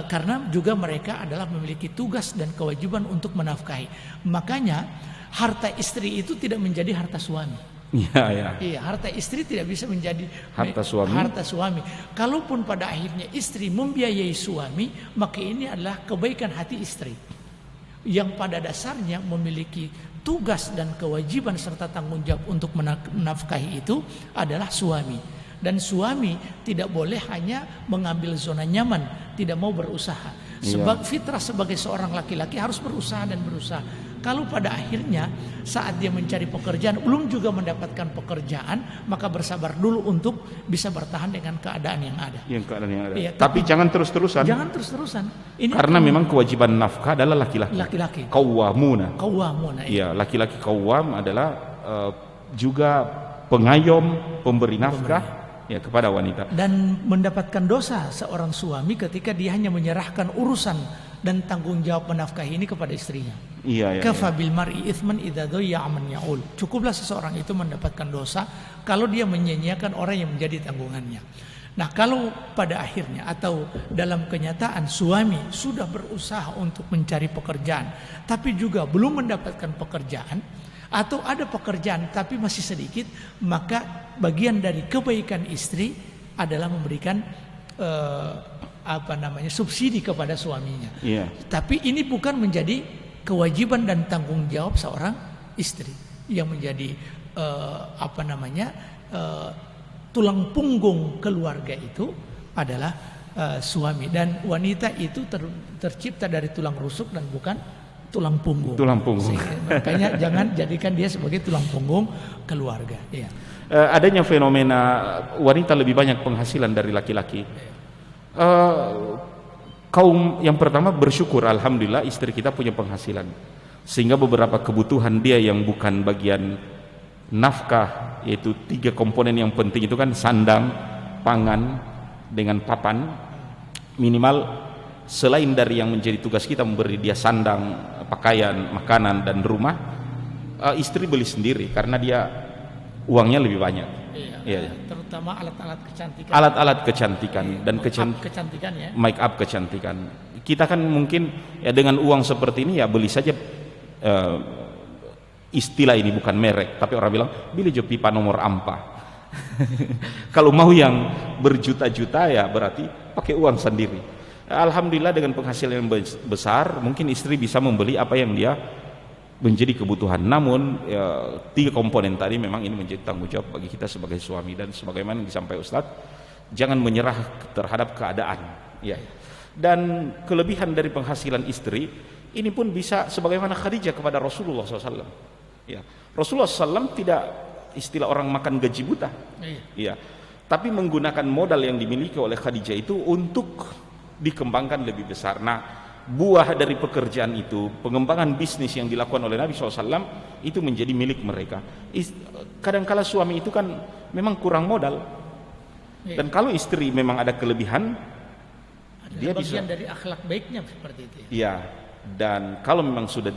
karena juga mereka adalah memiliki tugas dan kewajiban untuk menafkahi. Makanya harta istri itu tidak menjadi harta suami. Iya, harta istri tidak bisa menjadi harta suami. Kalaupun pada akhirnya istri membiayai suami, maka ini adalah kebaikan hati istri yang pada dasarnya memiliki tugas dan kewajiban serta tanggung jawab untuk menafkahi itu adalah suami. Dan suami tidak boleh hanya mengambil zona nyaman, tidak mau berusaha. Sebab fitrah sebagai seorang laki-laki harus berusaha dan berusaha. Kalau pada akhirnya saat dia mencari pekerjaan belum juga mendapatkan pekerjaan, maka bersabar dulu untuk bisa bertahan dengan keadaan yang ada. Ya, tapi jangan terus-terusan. Ini karena memang kewajiban nafkah adalah laki-laki. Qawwamuna. Iya, laki-laki qawwam adalah juga pengayom, pemberi nafkah kepada wanita. Dan mendapatkan dosa seorang suami ketika dia hanya menyerahkan urusan dan tanggung jawab menafkahi ini kepada istrinya. Kafa bil mar'i itsman idza dhayya man ya'ul. Cukuplah seseorang itu mendapatkan dosa kalau dia menyia-nyiakan orang yang menjadi tanggungannya. Nah, kalau pada akhirnya atau dalam kenyataan suami sudah berusaha untuk mencari pekerjaan tapi juga belum mendapatkan pekerjaan, atau ada pekerjaan tapi masih sedikit, maka bagian dari kebaikan istri adalah memberikan subsidi kepada suaminya. Tapi ini bukan menjadi kewajiban dan tanggung jawab seorang istri. Yang menjadi tulang punggung keluarga itu adalah suami, dan wanita itu tercipta dari tulang rusuk dan bukan tulang punggung. Makanya jangan jadikan dia sebagai tulang punggung keluarga. Adanya fenomena wanita lebih banyak penghasilan dari laki-laki. Kaum yang pertama bersyukur, alhamdulillah istri kita punya penghasilan, sehingga beberapa kebutuhan dia yang bukan bagian nafkah, yaitu 3 komponen yang penting itu kan sandang, pangan, dengan papan, minimal selain dari yang menjadi tugas kita memberi dia sandang, pakaian, makanan, dan rumah, istri beli sendiri karena dia uangnya lebih banyak. Terutama alat-alat kecantikan. Alat-alat kecantikan dan kecantikan ya. Make up kecantikan. Kita kan mungkin dengan uang seperti ini beli saja, istilah ini bukan merek, tapi orang bilang beli jo pipa nomor ampa. Kalau mau yang berjuta-juta berarti pakai uang sendiri. Alhamdulillah dengan penghasilan yang besar, mungkin istri bisa membeli apa yang dia menjadi kebutuhan. Namun 3 komponen tadi memang ini menjadi tanggung jawab bagi kita sebagai suami, dan sebagaimana yang disampaikan Ustadz, jangan menyerah terhadap keadaan. Dan kelebihan dari penghasilan istri ini pun bisa sebagaimana Khadijah kepada Rasulullah SAW. Rasulullah SAW tidak istilah orang makan gaji buta. Tapi menggunakan modal yang dimiliki oleh Khadijah itu untuk dikembangkan lebih besar. Nah, buah dari pekerjaan itu, pengembangan bisnis yang dilakukan oleh Nabi SAW itu menjadi milik mereka. Kadangkala suami itu kan memang kurang modal, dan kalau istri memang ada kelebihan, dia bisa dari akhlak baiknya seperti itu. Dan kalau memang sudah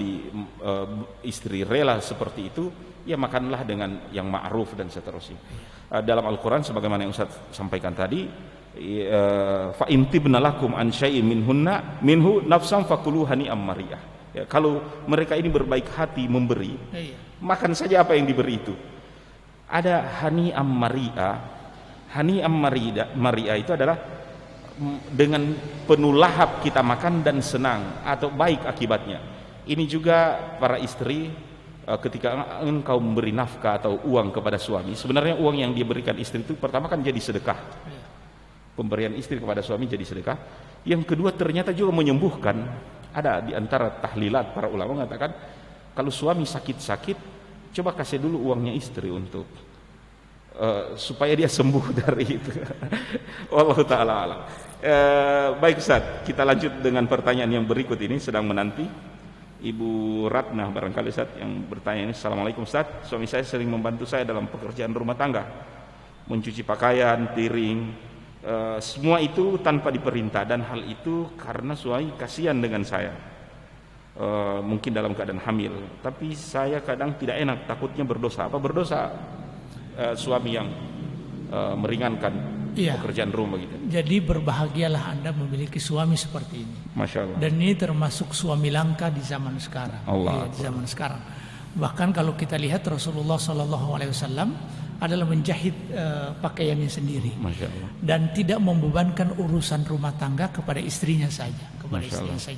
istri rela seperti itu, makanlah dengan yang ma'ruf dan seterusnya. Dalam Al-Quran sebagaimana yang Ustaz sampaikan tadi, fa intibna lakum an syai'in minhu nafsan fakuluhu hani'am mariyah. Kalau mereka ini berbaik hati memberi, makan saja apa yang diberi itu. Ada hani'am mariyah. Hani'am mariyah itu adalah dengan penuh lahap kita makan dan senang atau baik akibatnya. Ini juga para istri, ketika engkau memberi nafkah atau uang kepada suami, sebenarnya uang yang dia berikan istri itu pertama kan jadi sedekah. Pemberian istri kepada suami jadi sedekah. Yang kedua ternyata juga menyembuhkan. Ada di antara tahlilat para ulama mengatakan, kalau suami sakit-sakit, coba kasih dulu uangnya istri untuk supaya dia sembuh dari itu. Wallahu taala alam. Baik Ustaz, kita lanjut dengan pertanyaan yang berikut ini, sedang menanti Ibu Ratna barangkali Ustaz yang bertanya ini. Assalamualaikum Ustaz, suami saya sering membantu saya dalam pekerjaan rumah tangga, mencuci pakaian, piring, semua itu tanpa diperintah, dan hal itu karena suami kasihan dengan saya, mungkin dalam keadaan hamil, tapi saya kadang tidak enak, takutnya berdosa. Apa berdosa suami yang meringankan pekerjaan rumah gitu? Jadi berbahagialah Anda memiliki suami seperti ini. Masya Allah. Dan ini termasuk suami langka di zaman sekarang. Di zaman sekarang. Bahkan kalau kita lihat Rasulullah SAW adalah menjahit pakaiannya sendiri, Masya Allah. Dan tidak membebankan urusan rumah tangga kepada istrinya saja,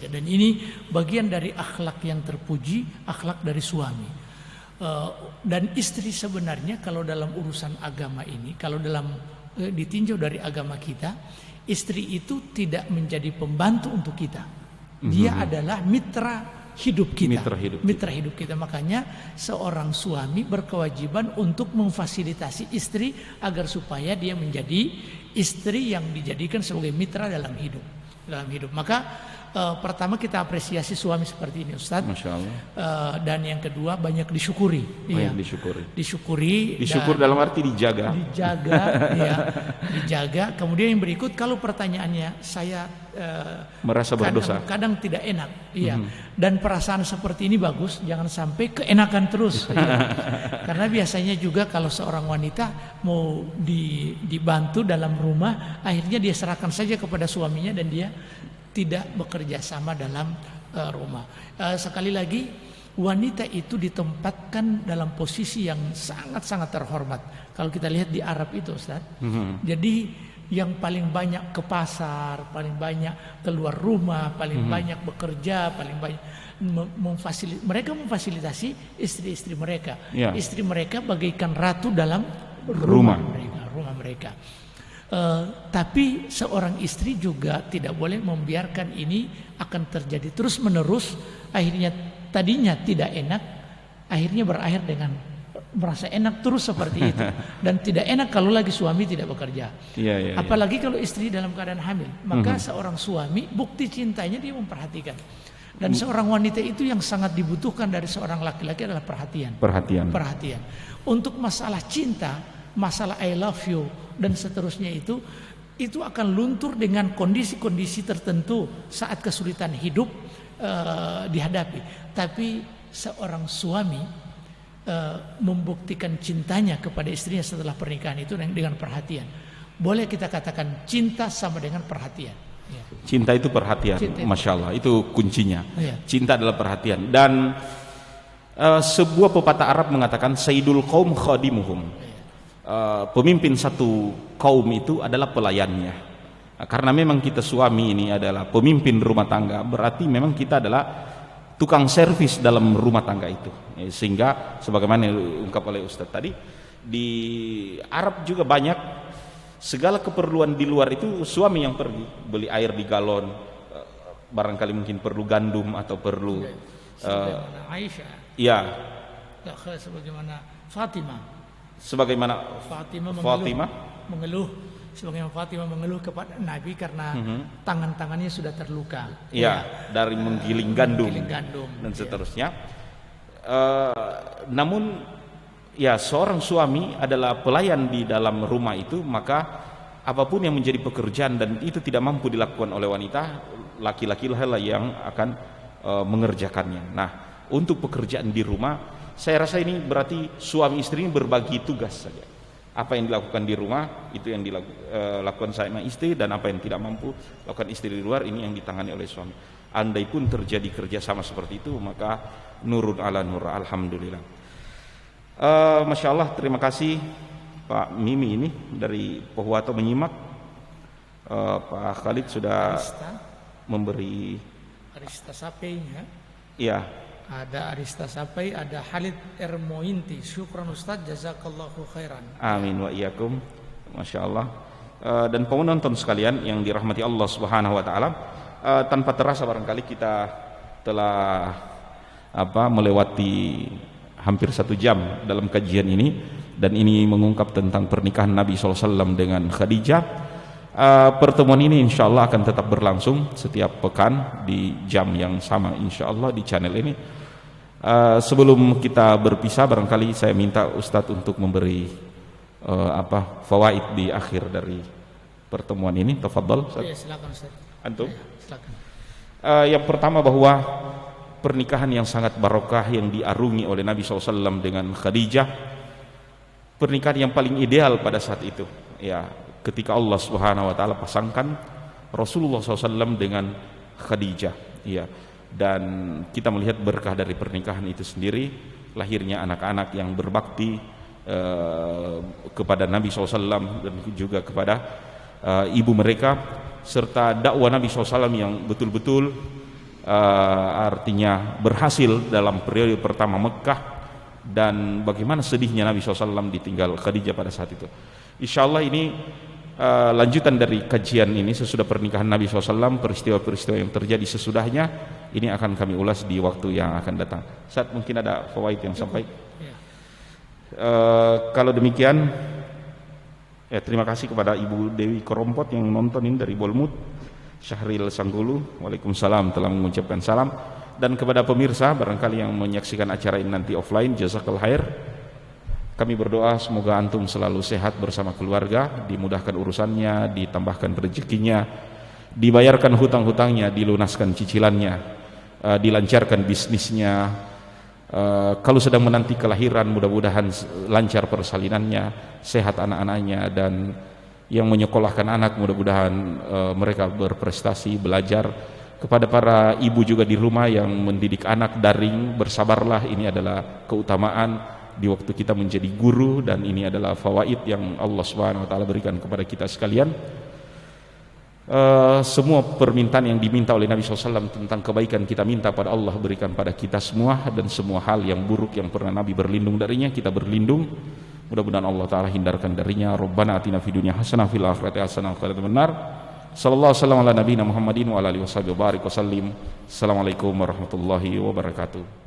Dan ini bagian dari akhlak yang terpuji, akhlak dari suami. Dan istri sebenarnya kalau dalam urusan agama ini, kalau dalam ditinjau dari agama kita, istri itu tidak menjadi pembantu untuk kita. Dia adalah mitra hidup kita. Mitra hidup kita. Makanya seorang suami berkewajiban untuk memfasilitasi istri agar supaya dia menjadi istri yang dijadikan sebagai mitra dalam hidup. Maka pertama kita apresiasi suami seperti ini, Ustaz. Masya Allah. Dan yang kedua banyak disyukuri. Disyukur dalam arti dijaga. Dijaga. Kemudian yang berikut, kalau pertanyaannya saya merasa berdosa, kadang tidak enak, dan perasaan seperti ini bagus, jangan sampai keenakan terus. Karena biasanya juga kalau seorang wanita mau dibantu dalam rumah, akhirnya dia serahkan saja kepada suaminya dan dia tidak bekerja sama dalam rumah. Sekali lagi, wanita itu ditempatkan dalam posisi yang sangat-sangat terhormat. Kalau kita lihat di Arab itu, Ustaz, jadi yang paling banyak ke pasar, paling banyak keluar rumah, paling banyak bekerja, paling banyak mereka memfasilitasi istri-istri mereka. Istri mereka bagaikan ratu dalam rumah mereka. Tapi seorang istri juga tidak boleh membiarkan ini akan terjadi terus menerus. Akhirnya tadinya tidak enak, akhirnya berakhir dengan merasa enak terus seperti itu. Dan tidak enak kalau lagi suami tidak bekerja. Apalagi kalau istri dalam keadaan hamil. Maka seorang suami, bukti cintanya dia memperhatikan. Dan seorang wanita itu yang sangat dibutuhkan dari seorang laki-laki adalah perhatian. Untuk masalah cinta, masalah I love you dan seterusnya itu akan luntur dengan kondisi-kondisi tertentu saat kesulitan hidup dihadapi. Tapi seorang suami membuktikan cintanya kepada istrinya setelah pernikahan itu dengan perhatian. Boleh kita katakan cinta sama dengan perhatian. Cinta itu perhatian. Masya Allah, itu kuncinya. Cinta adalah perhatian. Dan sebuah pepatah Arab mengatakan Sayyidul qaum khadimuhum. Pemimpin satu kaum itu adalah pelayannya. Karena memang kita suami ini adalah pemimpin rumah tangga, berarti memang kita adalah tukang servis dalam rumah tangga itu. Sehingga sebagaimana diungkap oleh Ustaz tadi, di Arab juga banyak segala keperluan di luar itu suami yang pergi, beli air di galon, barangkali mungkin perlu gandum atau perlu sebagaimana Aisyah. Sebagaimana Fatimah mengeluh. Sebagaimana Fatimah mengeluh kepada Nabi karena tangan-tangannya sudah terluka. Dari menggiling gandum dan seterusnya. Namun seorang suami adalah pelayan di dalam rumah itu, maka apapun yang menjadi pekerjaan dan itu tidak mampu dilakukan oleh wanita, laki-laki lah yang akan mengerjakannya. Nah, untuk pekerjaan di rumah, saya rasa ini berarti suami istri ini berbagi tugas saja. Apa yang dilakukan di rumah itu yang dilakukan sama istri, dan apa yang tidak mampu lakukan istri di luar ini yang ditangani oleh suami. Andai pun terjadi kerjasama seperti itu, maka nurun ala nur. Alhamdulillah. Masya Allah, terima kasih Pak Mimi ini dari Pohuwato menyimak. Pak Khalid sudah memberi Arista Sapenya. Iya. ada Arista Sapai, ada Halid Ermointi. Syukran Ustaz, jazakallahu khairan. Amin wa iyyakum. Masya Allah. Dan penonton sekalian yang dirahmati Allah Subhanahu wa taala, tanpa terasa barangkali kita telah melewati hampir 1 jam dalam kajian ini, dan ini mengungkap tentang pernikahan Nabi SAW dengan Khadijah. Pertemuan ini insya Allah akan tetap berlangsung setiap pekan di jam yang sama insya Allah di channel ini. Sebelum kita berpisah, barangkali saya minta Ustadz untuk memberi fawaid di akhir dari pertemuan ini. Tafadhal Ustadz. Ya, silakan Ustaz. Antum. Ya, silakan. Yang pertama, bahwa pernikahan yang sangat barokah yang diarungi oleh Nabi SAW dengan Khadijah, pernikahan yang paling ideal pada saat itu, ya, ketika Allah Subhanahu wa taala pasangkan Rasulullah SAW dengan Khadijah, ya. Dan kita melihat berkah dari pernikahan itu sendiri, lahirnya anak-anak yang berbakti kepada Nabi SAW dan juga kepada ibu mereka, serta dakwah Nabi SAW yang betul-betul artinya berhasil dalam periode pertama Mekah, dan bagaimana sedihnya Nabi SAW ditinggal Khadijah pada saat itu. Insya Allah ini lanjutan dari kajian ini sesudah pernikahan Nabi SAW, peristiwa-peristiwa yang terjadi sesudahnya, ini akan kami ulas di waktu yang akan datang. Saat mungkin ada fawaid yang sampai. Kalau demikian, ya, terima kasih kepada Ibu Dewi Korompot yang nontonin dari Bolmut, Syahril Sanggulu, waalaikumsalam, telah mengucapkan salam. Dan kepada pemirsa barangkali yang menyaksikan acara ini nanti offline, jazakallahu khair. Kami berdoa semoga antum selalu sehat bersama keluarga, dimudahkan urusannya, ditambahkan rezekinya, dibayarkan hutang-hutangnya, dilunaskan cicilannya, dilancarkan bisnisnya. Kalau sedang menanti kelahiran, mudah-mudahan lancar persalinannya, sehat anak-anaknya, dan yang menyekolahkan anak mudah-mudahan mereka berprestasi, belajar. Kepada para ibu juga di rumah yang mendidik anak daring, bersabarlah, ini adalah keutamaan di waktu kita menjadi guru, dan ini adalah fawaid yang Allah Subhanahu wa taala berikan kepada kita sekalian. Semua permintaan yang diminta oleh Nabi SAW tentang kebaikan kita minta pada Allah berikan pada kita semua, dan semua hal yang buruk yang pernah Nabi berlindung darinya kita berlindung, mudah-mudahan Allah taala hindarkan darinya. Rabbana atina fid dunya hasanah fil akhirati hasanah wa qina adzabannar. Sallallahu alaihi wasallam ala nabiyina Muhammadin wa ala alihi wasallam. Assalamualaikum warahmatullahi wabarakatuh.